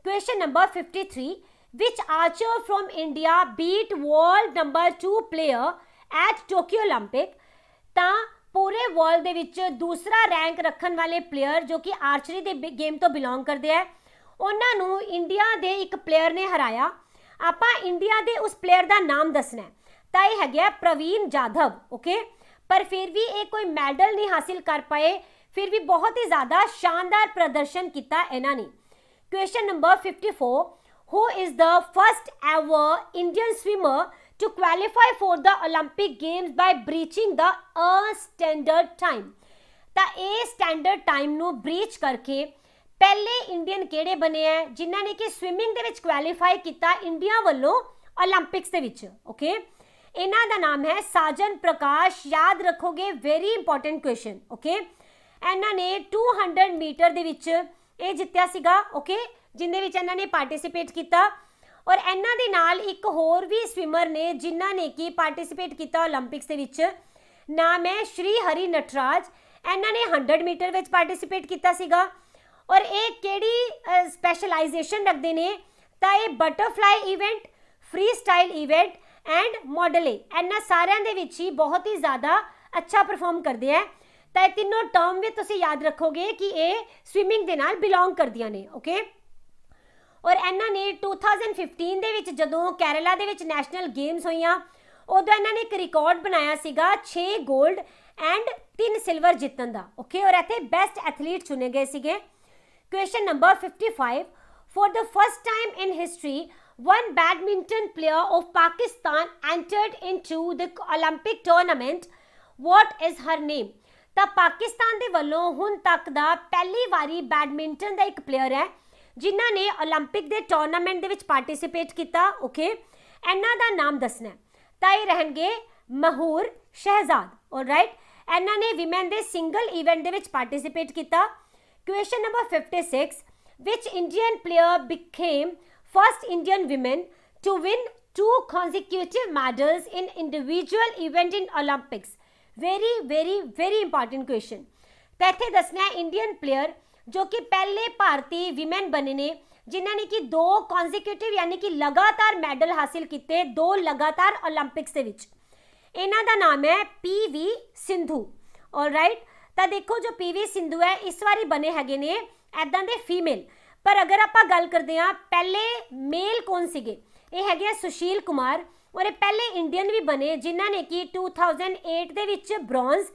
Question number 53, which archer from India beat world number 2 player at Tokyo Olympic? ਤਾਂ ਪੂਰੇ ਵਰਲਡ ਦੇ ਵਿੱਚ ਦੂਸਰਾ ਰੈਂਕ ਰੱਖਣ ਵਾਲੇ ਪਲੇਅਰ ਜੋ ਕਿ ਆਰਚਰੀ ਦੇ ਗੇਮ ਤੋਂ ਬਿਲੋਂਗ ਕਰਦੇ ਹੈ ਉਹਨਾਂ ਨੂੰ ਇੰਡੀਆ ਦੇ ਇੱਕ ਪਲੇਅਰ ਨੇ ਹਰਾਇਆ। ਆਪਾਂ ਇੰਡੀਆ ਦੇ ਉਸ ਪਲੇਅਰ ਦਾ ਨਾਮ ਦੱਸਣਾ ਤਾਂ ਇਹ ਹੈਗਾ ਪ੍ਰਵੀਨ ਜਾਧਵ। ਓਕੇ, ਪਰ ਫਿਰ ਵੀ ਇਹ ਕੋਈ ਮੈਡਲ ਨਹੀਂ ਹਾਸਿਲ ਕਰ ਪਾਏ, ਫਿਰ ਵੀ ਬਹੁਤ ਹੀ ਜ਼ਿਆਦਾ ਸ਼ਾਨਦਾਰ ਪ੍ਰਦਰਸ਼ਨ ਕੀਤਾ ਇਹਨਾਂ ਨੇ। Question number 54, who is the first ever Indian swimmer to qualify for the Olympic Games by breaching the standard time? ਤਾਂ ਇਹ ਸਟੈਂਡਰਡ ਟਾਈਮ ਨੂੰ ਬ੍ਰੀਚ ਕਰਕੇ ਪਹਿਲੇ ਇੰਡੀਅਨ ਕਿਹੜੇ ਬਣੇ ਹੈ ਜਿਨ੍ਹਾਂ ਨੇ ਕਿ ਸਵਿਮਿੰਗ ਦੇ ਵਿੱਚ ਕੁਆਲੀਫਾਈ ਕੀਤਾ ਇੰਡੀਆ ਵੱਲੋਂ 올림픽ਸ ਦੇ ਵਿੱਚ। ਓਕੇ, ਇਹਨਾਂ ਦਾ ਨਾਮ ਹੈ ਸਾਜਨ ਪ੍ਰਕਾਸ਼। ਯਾਦ ਰੱਖੋਗੇ, ਵੈਰੀ ਇੰਪੋਰਟੈਂਟ ਕੁਐਸਚਨ। ਓਕੇ, ਇਹਨਾਂ ਨੇ 200 ਮੀਟਰ ਦੇ ਵਿੱਚ ਇਹ ਜਿੱਤਿਆ ਸੀਗਾ। ਓਕੇ, ਜਿੰਦੇ ਵਿੱਚ ਇਹਨਾਂ ਨੇ ਪਾਰਟਿਸਿਪੇਟ ਕੀਤਾ। ਔਰ ਇਹਨਾਂ ਦੇ ਨਾਲ ਇੱਕ ਹੋਰ ਵੀ ਸਵਿਮਰ ਨੇ ਜਿਨ੍ਹਾਂ ਨੇ ਕਿ ਪਾਰਟਿਸਿਪੇਟ ਕੀਤਾ 올림픽ਸ ਦੇ ਵਿੱਚ। ਨਾਮ ਹੈ ਸ਼੍ਰੀ ਹਰੀ ਨਟਰਾਜ। ਇਹਨਾਂ ਨੇ 100 ਮੀਟਰ ਵਿੱਚ ਪਾਰਟਿਸਿਪੇਟ ਕੀਤਾ ਸੀਗਾ। ਔਰ ਇਹ ਕਿਹੜੀ ਸਪੈਸ਼ਲਾਈਜੇਸ਼ਨ ਰੱਖਦੇ ਨੇ ਤਾਂ ਇਹ butterfly event, free style event and modelling, ਇਹਨਾਂ ਸਾਰਿਆਂ ਦੇ ਵਿੱਚ ਹੀ ਬਹੁਤ ਹੀ ਜ਼ਿਆਦਾ ਅੱਛਾ ਪਰਫਾਰਮ ਕਰਦੇ ਆ। ਤਾਂ ਇਹ ਤਿੰਨੋਂ ਟਰਮ ਵੀ ਤੁਸੀਂ ਯਾਦ ਰੱਖੋਗੇ ਕਿ ਇਹ ਸਵਿਮਿੰਗ ਦੇ ਨਾਲ ਬਿਲੋਂਗ ਕਰਦੀਆਂ ਨੇ। ਓਕੇ, ਔਰ ਇਹਨਾਂ ਨੇ 2015 ਦੇ ਵਿੱਚ ਜਦੋਂ ਕੇਰਲਾ ਦੇ ਵਿੱਚ ਨੈਸ਼ਨਲ ਗੇਮਸ ਹੋਈਆਂ ਉਦੋਂ ਇਹਨਾਂ ਨੇ ਇੱਕ ਰਿਕਾਰਡ ਬਣਾਇਆ ਸੀਗਾ 6 골ਡ ਐਂਡ 3 ਸਿਲਵਰ ਜਿੱਤਣ ਦਾ। ਓਕੇ, ਔਰ ਇੱਥੇ ਬੈਸਟ ਐਥਲੀਟ ਚੁਣੇ ਗਏ ਸੀਗੇ। Question number 55, for the first time in history one badminton player of Pakistan entered into the Olympic tournament, what is her name? ਤਾਂ ਪਾਕਿਸਤਾਨ ਦੇ ਵੱਲੋਂ ਹੁਣ ਤੱਕ ਦਾ ਪਹਿਲੀ ਵਾਰੀ ਬੈਡਮਿੰਟਨ ਦਾ ਇੱਕ ਪਲੇਅਰ ਹੈ ਜਿਨ੍ਹਾਂ ਨੇ 올림픽 ਦੇ ਟੂਰਨਾਮੈਂਟ ਦੇ ਵਿੱਚ ਪਾਰਟਿਸਿਪੇਟ ਕੀਤਾ। ਓਕੇ, ਇਹਨਾਂ ਦਾ ਨਾਮ ਦੱਸਣਾ ਤਾਂ ਇਹ ਰਹਿਣਗੇ ਮਹੂਰ ਸ਼ਹਿਜ਼ਾਦ। ਆਲਰਾਈਟ, ਇਹਨਾਂ ਨੇ ਵਿਮਨ ਦੇ ਸਿੰਗਲ ਇਵੈਂਟ ਦੇ ਵਿੱਚ ਪਾਰਟਿਸਿਪੇਟ ਕੀਤਾ। Question number 56, which Indian player became first Indian woman to win 2 consecutive medals in individual event in Olympics? very important question। ਤਾਂ ਇੱਥੇ ਦੱਸਣਾ ਹੈ ਇੰਡੀਅਨ ਪਲੇਅਰ ਜੋ ਕਿ ਪਹਿਲੇ ਭਾਰਤੀ ਵਿਮਨ ਬਣੇ ਨੇ ਜਿਨ੍ਹਾਂ ਨੇ ਕਿ 2 ਕੌਨਸਿਕਿਊਟਿਵ ਯਾਨੀ ਕਿ ਲਗਾਤਾਰ ਮੈਡਲ ਹਾਸਿਲ ਕੀਤੇ 2 ਲਗਾਤਾਰ 올림픽ਸ ਦੇ ਵਿੱਚ। ਇਹਨਾਂ ਦਾ ਨਾਮ ਹੈ PV ਸਿੰਧੂ। ਆਲਰਾਈਟ, ਤਾਂ ਦੇਖੋ ਜੋ PV ਸਿੰਧੂ ਹੈ ਇਸ ਵਾਰੀ ਬਣੇ ਹੈਗੇ ਨੇ ਐਦਾਂ ਦੇ ਫੀਮੇਲ। ਪਰ ਅਗਰ ਆਪਾਂ ਗੱਲ ਕਰਦੇ ਹਾਂ ਪਹਿਲੇ ਮੇਲ ਕੌਣ ਸੀਗੇ, ਇਹ ਹੈਗੇ ਆ ਸੁਸ਼ੀਲ ਕੁਮਾਰ। ਔਰ ਇਹ ਪਹਿਲੇ ਇੰਡੀਅਨ ਵੀ ਬਣੇ ਜਿਨ੍ਹਾਂ ਨੇ ਕਿ 2008 ਦੇ ਵਿੱਚ ਬ੍ਰੌਂਜ਼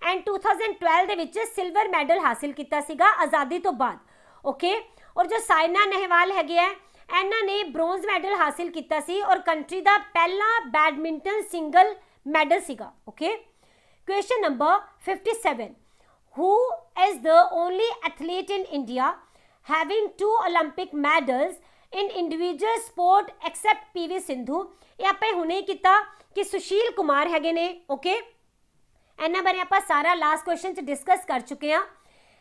ਐਂਡ 2012 ਦੇ ਵਿੱਚ ਸਿਲਵਰ ਮੈਡਲ ਹਾਸਿਲ ਕੀਤਾ ਸੀਗਾ ਆਜ਼ਾਦੀ ਤੋਂ ਬਾਅਦ। ਓਕੇ, ਔਰ ਜੋ ਸਾਇਨਾ ਨਹਿਵਾਲ ਹੈਗੇ ਆ ਇਹਨਾਂ ਨੇ ਬ੍ਰੌਂਜ਼ ਮੈਡਲ ਹਾਸਿਲ ਕੀਤਾ ਸੀ ਔਰ ਕੰਟਰੀ ਦਾ ਪਹਿਲਾ ਬੈਡਮਿੰਟਨ ਸਿੰਗਲ ਮੈਡਲ ਸੀਗਾ। Okay, question number 57, who is the only athlete in India having 2 Olympic medals in individual sport except PV Sindhu? ਇਹ ਆਪਾਂ ਹੁਣੇ ਕੀਤਾ ਕਿ ਸੁਸ਼ੀਲ ਕੁਮਾਰ ਹੈਗੇ ਨੇ। ਓਕੇ, ਇਹਨਾਂ ਬਾਰੇ ਆਪਾਂ ਸਾਰਾ ਲਾਸਟ ਕੁਐਸਚਨ 'ਚ ਡਿਸਕਸ ਕਰ ਚੁੱਕੇ ਹਾਂ।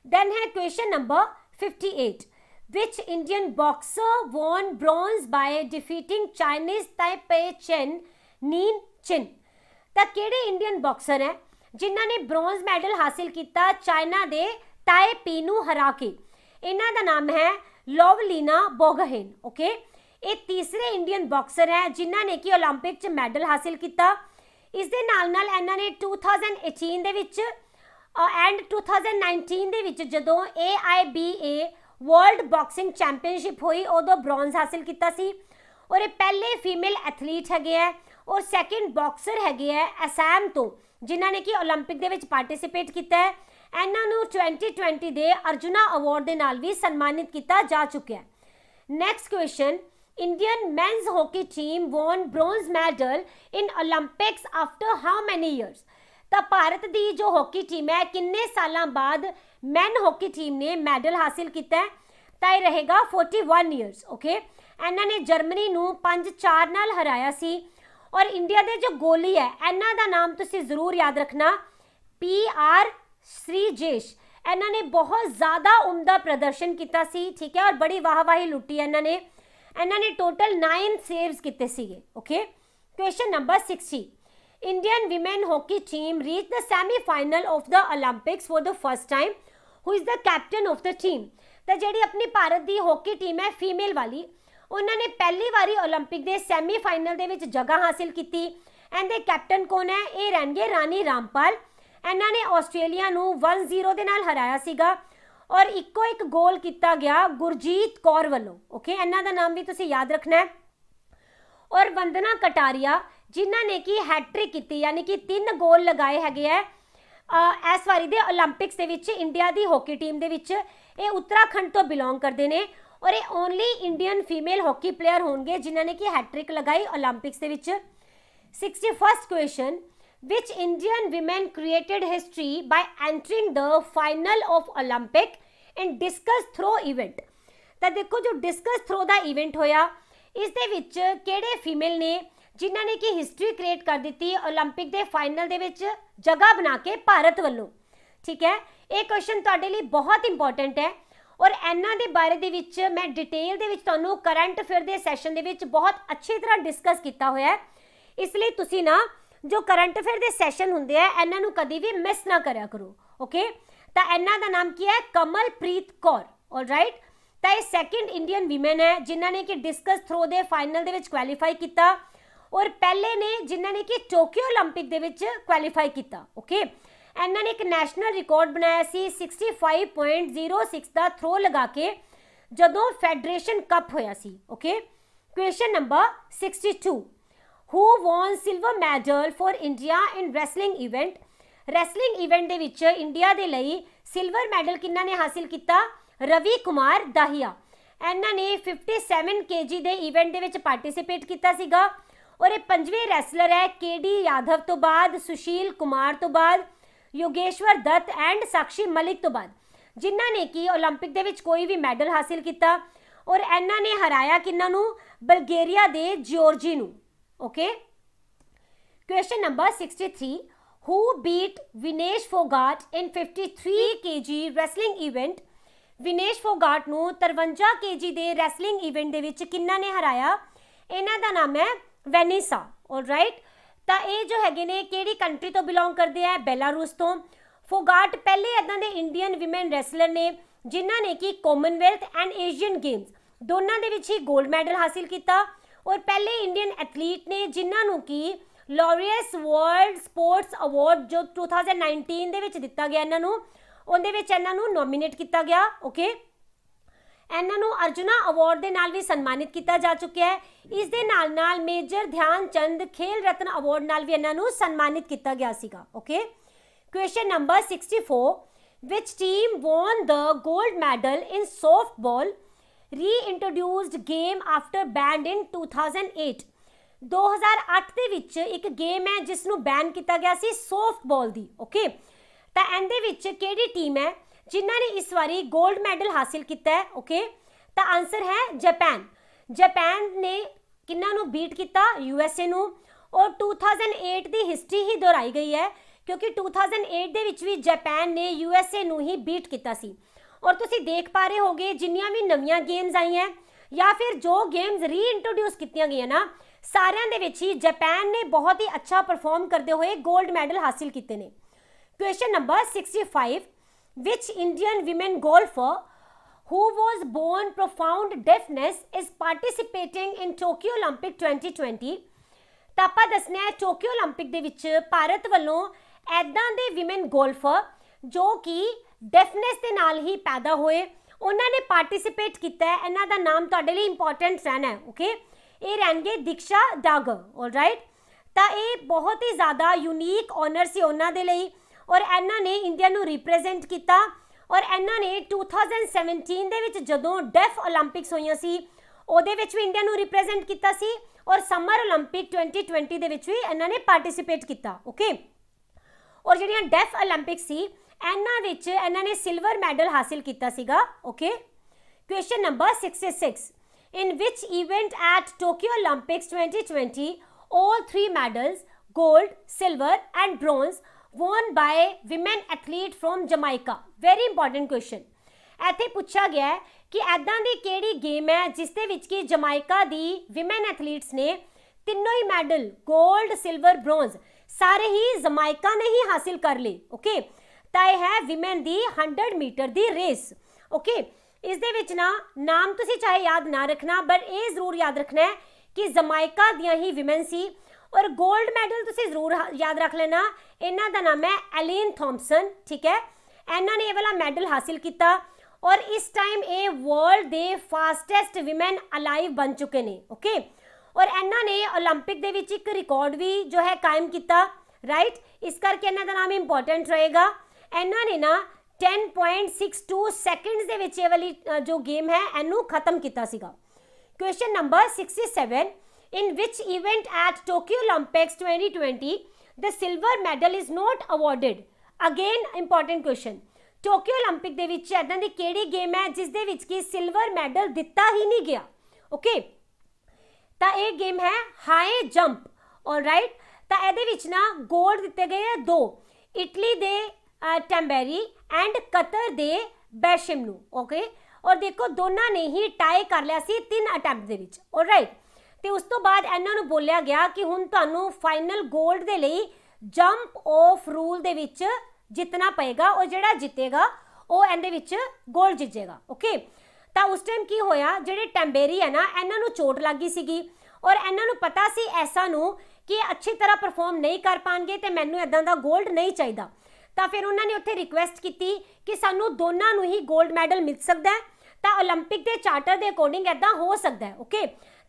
ਦੈਨ ਹੈ question number 58, which Indian boxer won bronze by defeating Chinese Taipei Chen Nin Chin? ਤਾਂ ਕਿਹੜੇ ਇੰਡੀਅਨ ਬਾਕਸਰ ਹੈ ਜਿਨ੍ਹਾਂ ਨੇ ਬ੍ਰੌਂਜ਼ ਮੈਡਲ ਹਾਸਿਲ ਕੀਤਾ ਚਾਈਨਾ ਦੇ ਤਾਏਪੀ ਨੂੰ ਹਰਾ ਕੇ? ਇਹਨਾਂ ਦਾ ਨਾਮ ਹੈ ਲੋਵਲੀਨਾ ਬੋਗਹੇਨ। ਓਕੇ, ਇਹ ਤੀਸਰੇ ਇੰਡੀਅਨ ਬਾਕਸਰ ਹੈ ਜਿਨ੍ਹਾਂ ਨੇ ਕਿ 올림픽 'ਚ ਮੈਡਲ ਹਾਸਿਲ ਕੀਤਾ। ਇਸ ਦੇ ਨਾਲ ਨਾਲ ਇਹਨਾਂ ਨੇ 2018 ਦੇ ਵਿੱਚ ਐਂਡ 2019 ਦੇ ਵਿੱਚ ਜਦੋਂ AIBA ਵਰਲਡ ਬਾਕਸਿੰਗ ਚੈਂਪੀਅਨਸ਼ਿਪ ਹੋਈ ਉਦੋਂ ਬ੍ਰੌਂਜ਼ ਹਾਸਿਲ ਕੀਤਾ ਸੀ। ਔਰ ਇਹ ਪਹਿਲੇ ਫੀਮੇਲ ਐਥਲੀਟ ਹੈਗੇ ਹੈ ਔਰ ਸੈਕਿੰਡ ਬਾਕਸਰ ਹੈਗੇ ਹੈ ਅਸਾਮ ਤੋਂ ਜਿਨ੍ਹਾਂ ਨੇ ਕਿ 올림픽 ਦੇ ਵਿੱਚ ਪਾਰਟਿਸਿਪੇਟ ਕੀਤਾ ਹੈ। ਇਹਨਾਂ ਨੂੰ 2020 ਦੇ ਅਰਜੁਨਾ ਅਵਾਰਡ ਦੇ ਨਾਲ ਵੀ ਸਨਮਾਨਿਤ ਕੀਤਾ ਜਾ ਚੁੱਕਿਆ ਹੈ। Next question, Indian men's hockey team won bronze medal in Olympics after how many years? ਤਾਂ ਭਾਰਤ ਦੀ ਜੋ ਹਾਕੀ ਟੀਮ ਹੈ ਕਿੰਨੇ ਸਾਲਾਂ ਬਾਅਦ ਮੈਨ ਹਾਕੀ ਟੀਮ ਨੇ ਮੈਡਲ ਹਾਸਿਲ ਕੀਤਾ ਹੈ? ਤਾਂ ਇਹ ਰਹੇਗਾ 41 years। ਓਕੇ, ਇਹਨਾਂ ਨੇ ਜਰਮਨੀ ਨੂੰ 5-4 ਨਾਲ ਹਰਾਇਆ ਸੀ। ਔਰ ਇੰਡੀਆ ਦੇ ਜੋ ਗੋਲੀ ਹੈ ਇਹਨਾਂ ਦਾ ਨਾਮ ਤੁਸੀਂ ਜ਼ਰੂਰ ਯਾਦ ਰੱਖਣਾ, PR श्रीजेश। ਇਹਨਾਂ ਨੇ ਬਹੁਤ ਜ਼ਿਆਦਾ ਉਮਦਾ ਪ੍ਰਦਰਸ਼ਨ ਕੀਤਾ ਸੀ। ਠੀਕ ਹੈ, ਔਰ ਬੜੀ ਵਾਹਵਾਹੀ ਲੁੱਟੀ ਇਹਨਾਂ ਨੇ। ਇਹਨਾਂ ਨੇ ਟੋਟਲ 9 ਸੇਵਸ ਕੀਤੇ ਸੀਗੇ। Okay, question number 60, Indian women hockey team reached the semi-final of the Olympics for the first time. Who is the captain of the team? ਤਾਂ ਜਿਹੜੀ ਆਪਣੀ ਭਾਰਤ ਦੀ ਹਾਕੀ ਟੀਮ ਹੈ ਫੀਮੇਲ ਵਾਲੀ, ਉਹਨਾਂ ਨੇ ਪਹਿਲੀ ਵਾਰੀ 올림픽 ਦੇ ਸੈਮੀਫਾਈਨਲ ਦੇ ਵਿੱਚ ਜਗ੍ਹਾ ਹਾਸਿਲ ਕੀਤੀ। ਇਹਦੇ ਕੈਪਟਨ ਕੌਣ ਹੈ? ਇਹ ਰਹਿਣਗੇ ਰਾਣੀ ਰਾਮਪਾਲ। ਇਹਨਾਂ ਨੇ ਆਸਟ੍ਰੇਲੀਆ ਨੂੰ 1-0 ਦੇ ਨਾਲ ਹਰਾਇਆ ਸੀਗਾ ਔਰ ਇੱਕੋ ਇੱਕ ਗੋਲ ਕੀਤਾ ਗਿਆ ਗੁਰਜੀਤ ਕੌਰ ਵੱਲੋਂ। ਓਕੇ, ਇਹਨਾਂ ਦਾ ਨਾਮ ਵੀ ਤੁਸੀਂ ਯਾਦ ਰੱਖਣਾ ਹੈ। ਔਰ ਵੰਦਨਾ ਕਟਾਰੀਆ ਜਿਨ੍ਹਾਂ ਨੇ ਕਿ ਹੈਟ੍ਰਿਕ ਕੀਤੀ ਯਾਨੀ ਕਿ 3 ਗੋਲ ਲਗਾਏ ਹੈਗੇ ਹੈ ਇਸ ਵਾਰੀ ਦੇ 올림픽ਸ ਦੇ ਵਿੱਚ ਇੰਡੀਆ ਦੀ ਹਾਕੀ ਟੀਮ ਦੇ ਵਿੱਚ। ਇਹ ਉੱਤਰਾਖੰਡ ਤੋਂ ਬਿਲੋਂਗ ਕਰਦੇ ਨੇ और ये only Indian female hockey player होंगे जिन्होंने ने कि हैट्रिक लगाई ओलंपिक्स दे विच। 61st question, which Indian women created history by entering the final of Olympic in discus throw event. तो देखो जो डिस्कस थ्रो का इवेंट होया इस दे विच किहड़े फीमेल ने जिन्होंने ने कि हिस्ट्री क्रिएट कर दी ओलंपिक के फाइनल दे विच जगह बना के भारत वालों। ठीक है, ये क्वेश्चन तुहाडे लई बहुत इंपॉर्टेंट है और इन्हां दे बारे दे विच मैं डिटेल दे विच तुहानूं करंट अफेयर दे सैशन दे विच बहुत अच्छी तरह डिस्कस किया होया है, इसलिए तुसीं ना जो करंट अफेयर दे सैशन हुंदे आ इन्हां नूं कदी भी मिस ना करया करो। ओके, तो इन्हां दा नाम की है कमलप्रीत कौर। ऑलराइट, तो ये सैकेंड इंडियन वीमेन है जिन्होंने कि डिस्कस थ्रो दे फाइनल दे विच क्वालीफाई किया और पहले ने जिन्होंने कि टोक्यो ओलंपिक दे विच क्वालीफाई किया। ओके, इन्होंने एक नैशनल रिकॉर्ड बनाया सी 65.06 का थ्रो लगा के जदों फेडरेशन कप होया सी। Okay, question number 62, who won silver medal for India in wrestling event. Wrestling event दे विच इंडिया दे लई सिल्वर मैडल किन्ना ने हासिल किया? रवि कुमार दाहिया। इन्होंने 57 kg दे इवेंट दे विच पार्टिसिपेट किया सीगा और ये 5वें रैसलर है केडी यादव तो बाद, सुशील कुमार तो बाद, योगेश्वर दत्त एंड साक्षी मलिक तो बाद जिन्होंने कि ओलंपिक दे विच कोई भी मैडल हासिल किया और इन्होंने हराया किन्ना नूं? बल्गेरिया दे जॉर्जी नूं। Okay, question number 63, who beat Vinesh Phogat in 53 kg wrestling event. Vinesh Phogat नूं 53 kg दे रैसलिंग इवेंट दे विच किन्ना ने हराया? इन्हां दा नाम है वेनिसा। ऑलराइट, तो ये जो है ने किहड़ी कंट्री तो बिलोंग करते हैं? बेलारूस तो। फोगाट पहले इदां दे इंडियन विमेन रैसलर ने जिन्हां ने कि कॉमनवेल्थ एंड एशियन गेम्स दोनों दे विच ही गोल्ड मैडल हासिल किया और पहले इंडियन एथलीट ने जिन्हां नूं कि लॉरियस वर्ल्ड स्पोर्ट्स अवार्ड जो 2019 दे विच दिता गया इन्हां नूं उहदे विच इन्हां नूं नॉमिनेट किया गया। ओके, इन्हां नूं अर्जुना अवार्ड दे नाल भी सन्मानित किया जा चुका है। इस दे नाल नाल मेजर ध्यानचंद खेल रत्न अवार्ड नाल भी इन्हां नूं सन्मानित किया गया सीगा। Okay, question number 64, which team won the gold medal in softball reintroduced game after banned in 2008। 2008 दे विच एक गेम है जिसनूं बैन किया गया सी सॉफ्ट बॉल दी। ओके, तो इहदे विच किहड़ी टीम है जिन्होंने इस बारी गोल्ड मैडल हासिल किया है? ओके, तो आंसर है जापान। जापान ने किन्ना नूं बीट किया? यूएसए नूं। और 2008 की हिस्ट्री ही दोहराई गई है क्योंकि 2008 दे विच भी जापान ने यूएसए नूं ही बीट किया सी। और तुसीं देख पा रहे होगे जिन्नियां भी नवीं गेम्स आई हैं या फिर जो गेम्स रीइंट्रोड्यूस कीतियां गई ना सारियां दे विच ही जापान ने बहुत ही अच्छा परफॉर्म करते हुए गोल्ड मैडल हासिल किए ने। Question number 65, which Indian women golfer who was born profound deafness is participating in Tokyo Olympic 2020। तो आप दसना है टोक्यो ओलंपिक दे विच भारत वालों ऐदां दे विमेन गोल्फर जो कि डेफनेस के नाल ही पैदा होए उन्होंने पार्टिसिपेट किया है। इन्हां दा नाम तुहाडे लई इंपॉर्टेंट रहना है। ओके, ये रहणगे दीक्षा डागर। ऑलराइट, तो ये बहुत ही ज़्यादा यूनीक ऑनर सी उन्हां दे लई और इन्हां ने इंडिया नूं रिप्रेजेंट किया और इन्हां ने 2017 दे विच जदों डेफ ओलंपिक्स होईयां सी उहदे विच भी इंडिया नूं रिप्रेजेंट किया सी और समर ओलंपिक 2020 दे विच भी इन्हां ने पार्टिसिपेट किया। ओके, और जिहड़ियां डेफ ओलंपिक्स सी इन्हां विच इन्हां ने सिल्वर मैडल हासिल किया सीगा। Okay, question number 66, in which event at Tokyo Olympics 2020 all 3 medals gold, silver and bronze won by women athlete from Jamaica। very important question। ਇੱਥੇ ਪੁੱਛਿਆ ਗਿਆ ਹੈ ਕਿ ਐਦਾਂ ਦੀ ਕਿਹੜੀ ਗੇਮ ਹੈ ਜਿਸ ਦੇ ਵਿੱਚ ਕਿ ਜਮਾਇਕਾ ਦੀ ਵਿਮਨ ਐਥਲੀਟਸ ਨੇ ਤਿੰਨੋਂ ਹੀ ਮੈਡਲ ਗੋਲਡ, ਸਿਲਵਰ, ਬ੍ਰੌਂਜ਼ ਸਾਰੇ ਹੀ ਜਮਾਇਕਾ ਨੇ ਹੀ ਹਾਸਿਲ ਕਰ ਲਏ। ਓਕੇ, ਤਾਂ ਇਹ ਹੈ ਵਿਮਨ ਦੀ 100 ਮੀਟਰ ਦੀ ਰੇਸ। ਓਕੇ, ਇਸ ਦੇ ਵਿੱਚ ਨਾ ਨਾਮ ਤੁਸੀਂ ਚਾਹੇ ਯਾਦ ਨਾ ਰੱਖਣਾ ਬਟ ਇਹ ਜ਼ਰੂਰ ਯਾਦ ਰੱਖਣਾ ਹੈ कि जमाइका दियां ही विमेन सी और गोल्ड मैडल तुसीं जरूर याद रख लेना इन्हां दा नाम है एलेन थॉम्पसन। ठीक है, इन्हां ने ये वाला मैडल हासिल किया और इस टाइम ये वर्ल्ड दे फास्टेस्ट विमेन अलाइव बन चुके हैं। ओके, और इन्हां ने ओलंपिक दे विच एक रिकॉर्ड भी जो है कायम किया। राइट, इस करके इन्हां दा नाम इंपॉर्टेंट रहेगा। इन्हां ने ना 10.62 ਸੈਕਿੰਡਸ ਦੇ ਵਿੱਚ ਇਹ ਵਾਲੀ ਜੋ ਗੇਮ ਹੈ ਇਹਨੂੰ ਖਤਮ ਕੀਤਾ ਸੀਗਾ। Question number 67, in which event at Tokyo Olympics 2020 the silver medal is not awarded? Again important question, Tokyo 올림픽 ਦੇ ਵਿੱਚ ਇਦਾਂ ਦੀ ਕਿਹੜੀ ਗੇਮ ਹੈ ਜਿਸ ਦੇ ਵਿੱਚ ਕਿ ਸਿਲਵਰ ਮੈਡਲ ਦਿੱਤਾ ਹੀ ਨਹੀਂ ਗਿਆ? ਓਕੇ, ਤਾਂ ਇਹ ਗੇਮ ਹੈ ਹਾਈ ਜੰਪ। ਆਲਰਾਈਟ, ਤਾਂ ਇਹਦੇ ਵਿੱਚ ਨਾ ਗੋਲਡ ਦਿੱਤੇ ਗਏ ਆ 2, ਇਟਲੀ ਦੇ ਟੈਂਬੇਰੀ ਐਂਡ ਕਤਰ ਦੇ ਬੈਸ਼ਮ ਨੂੰ। ਓਕੇ, और देखो दोनों ने ही टाई कर लिया सी 3 अटैम्प्ट दे विच। ऑलराइट, तो उस तो बाद इन्हां नूं बोलिया गया कि हुण तुहानूं फाइनल गोल्ड दे लई जंप ऑफ रूल दे विच जितना पएगा और जिहड़ा जितेगा वो इहदे विच गोल्ड जितेगा। ओके, तो उस टाइम की होया, जिहड़े टैंबेरी है ना इन्हां नूं चोट लग गई सीगी और इन्हां नूं पता सी ऐसा नूं कि अच्छी तरह परफॉर्म नहीं कर पाएंगे तो मैनूं इदां दा गोल्ड नहीं चाहिए। तो फिर उन्होंने उत्थे रिक्वेस्ट की कि सानू दोनों नूं ही गोल्ड मैडल मिल सकता है, तो ओलंपिक के चार्टर के अकॉर्डिंग इदा हो सकता है। ओके,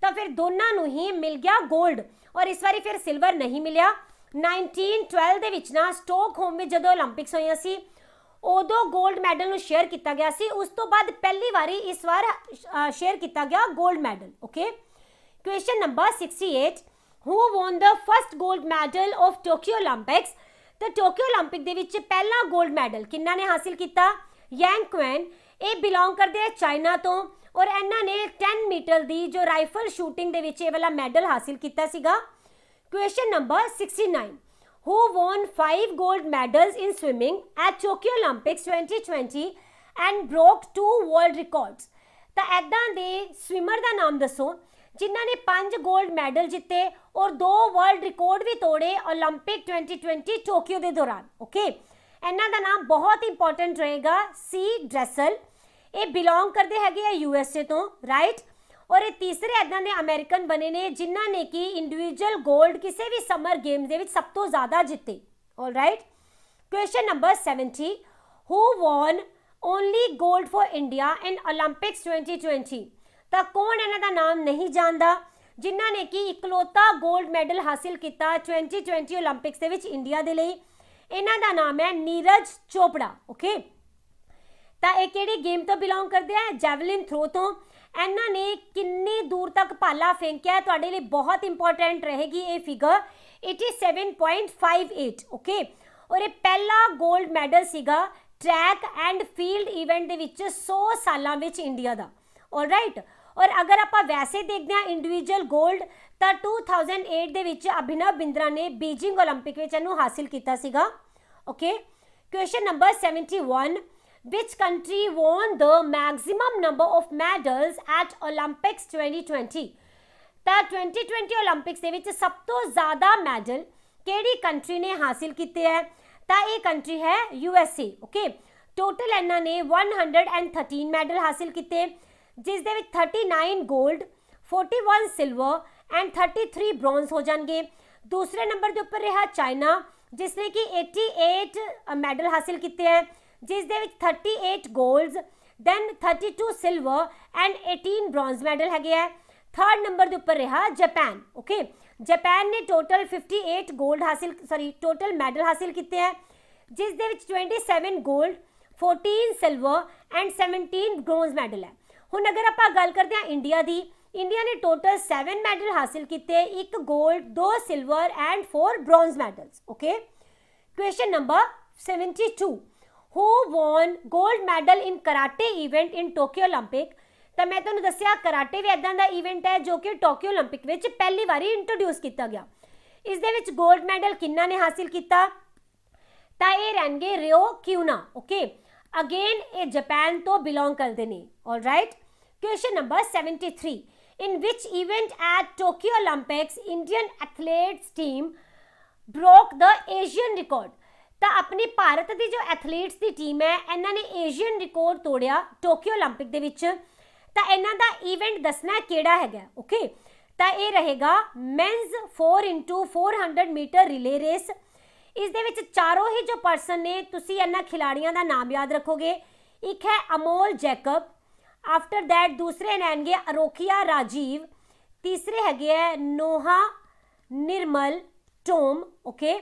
तो फिर दोनों नूं ही मिल गया गोल्ड और इस बारी फिर सिल्वर नहीं मिलिया। 1912 ਦੇ ਵਿੱਚ ਨਾ ਸਟਾਕਹੋਮ ਵਿੱਚ ਜਦੋਂ ओलंपिक्स ਹੋਈਆਂ ਸੀ ਉਦੋਂ गोल्ड मैडल ਨੂੰ शेयर किया गया सी। उस तो बाद पहली बारी इस बार शेयर किया गया gold medal. Okay, question number 68, who won the first gold medal of Tokyo Olympics? तो टोक्यो ओलंपिक दे विच पहला गोल्ड मैडल किन्ना ने हासिल किया? यांग क्वेन। ये बिलोंग करते हैं चाइना तो और इन्हां ने 10 मीटर दी जो राइफल शूटिंग दे विच ये वाला मैडल हासिल किया सीगा। Question number 69, who won 5 gold medals in swimming eight Tokyo Olympics 2020 and broke 2 world records? तो इदां दे स्विमर का नाम दसो जिन्हों ने 5 गोल्ड मैडल जीते और 2 वर्ल्ड रिकॉर्ड भी तोड़े ओलंपिक 2020 टोक्यो के दौरान। ओके, इन्हों का नाम बहुत इंपॉर्टेंट रहेगा, सी ड्रेसल। ये बिलोंग करते हैं यूएसए तो। राइट, और ये तीसरे इदां दे अमेरिकन बने ने जिन्हों ने कि इंडिविजुअल गोल्ड किसी भी समर गेम्स दे विच सब तो ज़्यादा जीते। Alright, question number 70, who won only gold for India in Olympics 2020? तो कौन इन्हां दा नाम नहीं जानता जिन्हां ने कि इकलौता गोल्ड मैडल हासिल किया 2020 ओलंपिक्स दे विच इंडिया दे लई? इन्हां दा नाम है नीरज चोपड़ा। ओके, तो ये किहड़ी गेम तो बिलोंग करते हैं? जैवलिन थ्रो तो। इन्हां ने कितनी दूर तक भाला फेंकिया है तुहाडे लई बहुत इंपॉर्टेंट रहेगी ये फिगर, 87.58। ओके, और ये पहला गोल्ड मैडल सीगा ट्रैक एंड फील्ड इवेंट दे विच 100 सालां विच इंडिया दा। ऑलराइट, और अगर आप वैसे देखते हैं इंडिविजुअल गोल्ड तो 2008 दे विच अभिनव बिंद्रा ने बीजिंग ओलंपिक विच इहनूं हासिल किया सीगा। Okay, question number 71, which country won the maximum number of medals eight Olympics 2020? तो 2020 ओलंपिक्स दे विच सब तो ज़्यादा मैडल किहड़ी कंट्री ने हासिल किए हैं? तो ये कंट्री है यूएसए। ओके, टोटल इन्हां ने 113 मैडल हासिल किए जिस दे विच 39 गोल्ड, 41 सिल्वर एंड 33 ब्रॉन्ज हो जाएंगे। दूसरे नंबर के उपर रहा चाइना जिसने कि 88 मैडल हासिल किए हैं जिस दे विच 38 golds, then 32 silver and 18 bronze medal है। थर्ड नंबर के उपर रहा जापान। ओके, जापान ने टोटल 58 गोल्ड हासिल टोटल मैडल हासिल किए हैं जिस दे विच 27 gold, 14 silver and 17 bronze medal है। हुण अगर आप गल करते हैं इंडिया की, इंडिया ने टोटल 7 मैडल हासिल किए, 1 gold, 2 silver and 4 bronze medals. Okay, question number 72, who won gold medal in karate event in Tokyo Olympic? तो मैं तुहानूं दस्सिया कराटे भी इदां दा इवेंट है जो कि टोक्यो ओलंपिक विच पहली बारी इंट्रोड्यूस किया गया। इस दे विच गोल्ड मैडल किन्ना ने हासिल किया? तो ये रहणगे रियो क्यूना। ओके, अगेन ये जापान तो बिलोंग करते हैं। Alright, question number 73, in which event at Tokyo Olympics Indian athletes team broke the Asian record? तो अपनी भारत की जो एथलीट्स की टीम है इन्होंने एशियन रिकॉर्ड तोड़िया टोक्यो ओलंपिक दे विच। तो इन्हां दा इवेंट दसना किहड़ा हैगा? ओके, तो ये रहेगा mains 4x400 metre relay race. इस दे विच चारों ही जो परसन ने तुसी इन्हां खिलाड़ियों का नाम याद रखोगे। एक है अमोल जैकब, आफ्टर दैट दूसरे रहणगे अरोकिया राजीव, तीसरे है नोहा निर्मल टोम। ओके,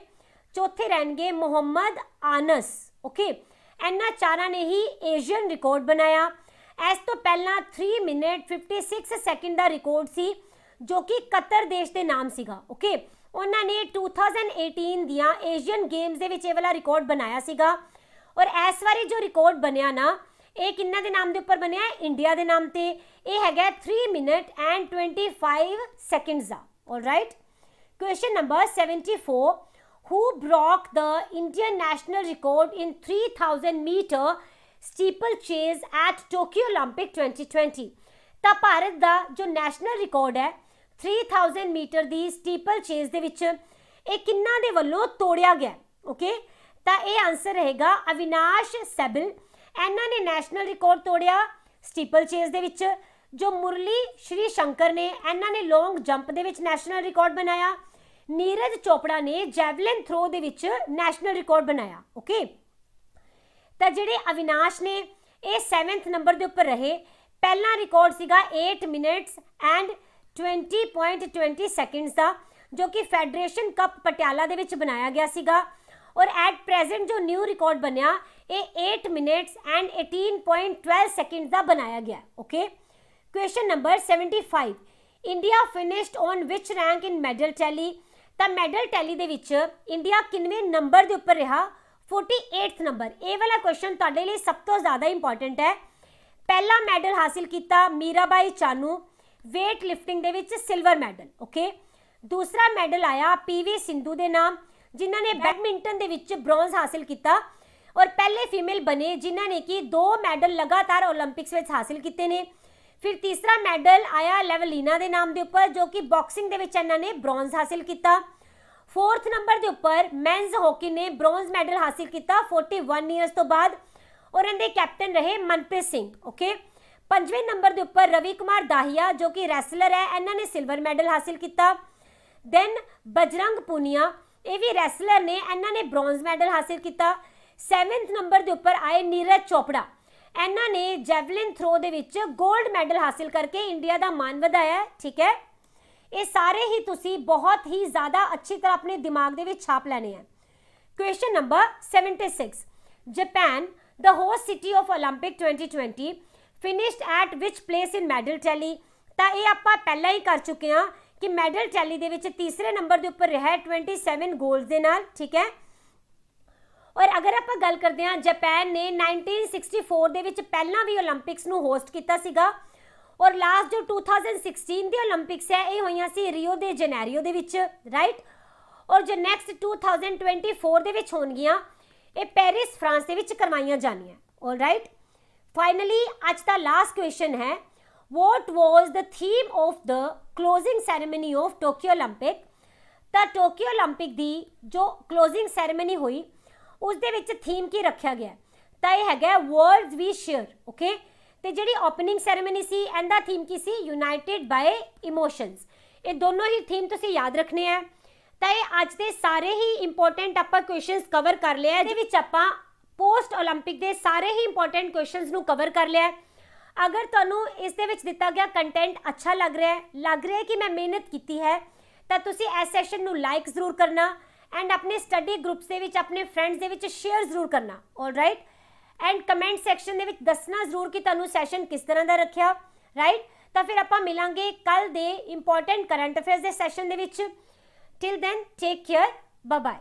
चौथे रहणगे मोहम्मद आनस। ओके, इन्हां चारां ने ही एशियन रिकॉर्ड बनाया। इस तो पहला 3 मिनट 56 सैकेंड का रिकॉर्ड सी जो कि कतर देश के नाम सीगा। ओके, उन्होंने 2018 दियां एशियन गेम्स दे विच ये वाला रिकॉर्ड बनाया सीगा। और इस बारी जो रिकॉर्ड बनया ना ये किन्ना दे नाम दे उपर बनया, इंडिया दे नाम ते। ये हैगा 3 मिनट एंड 25 सेकेंड्स दा। Alright, question number 74, who broke the Indian national record in 3000 meter steeplechase at Tokyo Olympic 2020? ਤਾਂ ਭਾਰਤ ਦਾ जो ਨੈਸ਼ਨਲ ਰਿਕਾਰਡ ਹੈ 3000 मीटर ਦੀ ਸਟੀਪਲ ਚੇਜ਼ ਦੇ ਵਿੱਚ ਇਹ ਕਿੰਨਾ ਦੇ ਵੱਲੋਂ ਤੋੜਿਆ ਗਿਆ। ਓਕੇ, ਤਾਂ ਇਹ ਆਨਸਰ ਰਹੇਗਾ ਅਵਿਨਾਸ਼ ਸੈਬਲ। ਇਹਨਾਂ ਨੇ ਨੈਸ਼ਨਲ ਰਿਕਾਰਡ ਤੋੜਿਆ ਸਟੀਪਲ ਚੇਜ਼ ਦੇ ਵਿੱਚ। ਜੋ ਮੁਰਲੀ ਸ਼੍ਰੀ ਸ਼ੰਕਰ ਨੇ ਇਹਨਾਂ ਨੇ ਲੌਂਗ ਜੰਪ ਦੇ ਵਿੱਚ ਨੈਸ਼ਨਲ ਰਿਕਾਰਡ ਬਣਾਇਆ। ਨੀਰਜ ਚੋਪੜਾ ਨੇ ਜੈਵਲਿਨ ਥਰੋ ਦੇ ਵਿੱਚ ਨੈਸ਼ਨਲ ਰਿਕਾਰਡ ਬਣਾਇਆ। ਓਕੇ, ਤਾਂ ਜਿਹੜੇ ਅਵਿਨਾਸ਼ ਨੇ ਇਹ 7th ਨੰਬਰ ਦੇ ਉੱਪਰ ਰਹੇ। ਪਹਿਲਾ ਰਿਕਾਰਡ ਸੀਗਾ 8 ਮਿੰਟਸ ਐਂਡ 20.20 ਸੈਕਿੰਡਸ ਦਾ ਜੋ ਕਿ ਫੈਡਰੇਸ਼ਨ ਕੱਪ ਪਟਿਆਲਾ ਦੇ ਵਿੱਚ ਬਣਾਇਆ ਗਿਆ ਸੀਗਾ। और एट प्रेजेंट जो न्यू रिकॉर्ड बनया ये 8 मिनट्स एंड 18.12 सेकेंड का बनाया गया। Okay, question number 75, India finished on which rank in medal tally? तो मैडल टैली दे विच इंडिया किनवें नंबर के उपर रहा? 48th number. ये वाला क्वेश्चन तुहाडे लई सब तो ज़्यादा इंपॉर्टेंट है। पहला मैडल हासिल किया मीराबाई चानू वेट लिफ्टिंग दे विच सिल्वर मैडल। ओके, दूसरा मैडल आया PV सिंधु के नाम जिन्हों ने बैडमिंटन दे विच ब्रॉन्ज हासिल किया और पहले फीमेल बने जिन्होंने कि 2 मैडल लगातार ओलंपिक्स में हासिल किए ने। फिर तीसरा मैडल आया लेवलिना के नाम के उपर जो कि बॉक्सिंग दे विच इन्होंने ब्रॉन्ज हासिल किया। 4th नंबर के उपर मैंस हॉकी ने ब्रॉन्ज मैडल हासिल किया 41 ईयर्स तो बाद और इनके कैप्टन रहे मनप्रीत सिंह। ओके, 5वें नंबर के उपर रवि कुमार दाहिया जो कि रैसलर है इन्होंने सिल्वर मैडल हासिल किया। दैन बजरंग पूनिया ये भी रैसलर ने इन्होंने ब्रॉन्ज मैडल हासिल किया। 7th नंबर के उपर आए नीरज चोपड़ा इन्होंने जैवलिन थ्रो दे विच गोल्ड मैडल हासिल करके इंडिया का मान वधाया। ठीक है, ये सारे ही तुसी बहुत ही ज़्यादा अच्छी तरह अपने दिमाग दे विच छाप लेने हैं। Question number 76, Japan the host city of Olympic 2020 finished eight which place in medal tally? तो ये आप पहला ही कर चुके हैं कि मैडल टैली दे विच तीसरे नंबर के उपर रहा 27 गोल्ड्स दे नाल। ठीक है, और अगर आप गल करते हैं जापान ने 1964 दे विच पहला भी ओलंपिक्स नूं होस्ट किया सीगा और लास्ट जो 2016 दी ओलंपिक्स है ये होईयां सी रियो दे जनेरियो दे विच। राइट, और जो नैक्सट 2024 दे विच होणगियां ये पेरिस फ्रांस दे विच करवाईयां जाणियां। ऑलराइट, फाइनली अज दा लास्ट क्वेश्चन है What was the theme of the closing ceremony of Tokyo Olympic? तो टोक्यो ओलंपिक दी जो क्लोजिंग सैरेमनी हुई उस दे विच थीम की रखा गया तो यह है वर्ड्स वी शेयर। ओके, तो जी ओपनिंग सैरेमनी सी इनका थीम की सी यूनाइटेड बाय इमोशंस। ये दोनों ही थीम तुसीं याद रखने हैं। तो ये अज के सारे ही इंपॉर्टेंट आप क्वेश्चंस कवर कर लिया। इहदे विच आपां पोस्ट ओलंपिक के सारे ही इंपॉर्टेंट क्वेश्चंस नूं कवर कर लिया। अगर तुहानूं इस दे विच दिता गया कंटेंट अच्छा लग रहा है कि मैं मेहनत की है तो तुसीं इस सैशन नूं लाइक जरूर करना एंड अपने स्टडी ग्रुप्स दे विच अपने फ्रेंड्स दे विच शेयर जरूर करना। ऑलराइट, एंड कमेंट सैक्शन दे विच दसना जरूर कि तुहानूं सैशन किस तरह का रखिया। राइट, तो फिर आपां मिलांगे कल दे इंपॉर्टेंट करंट अफेयर्स दे सैशन दे विच। Till then take care, bye bye.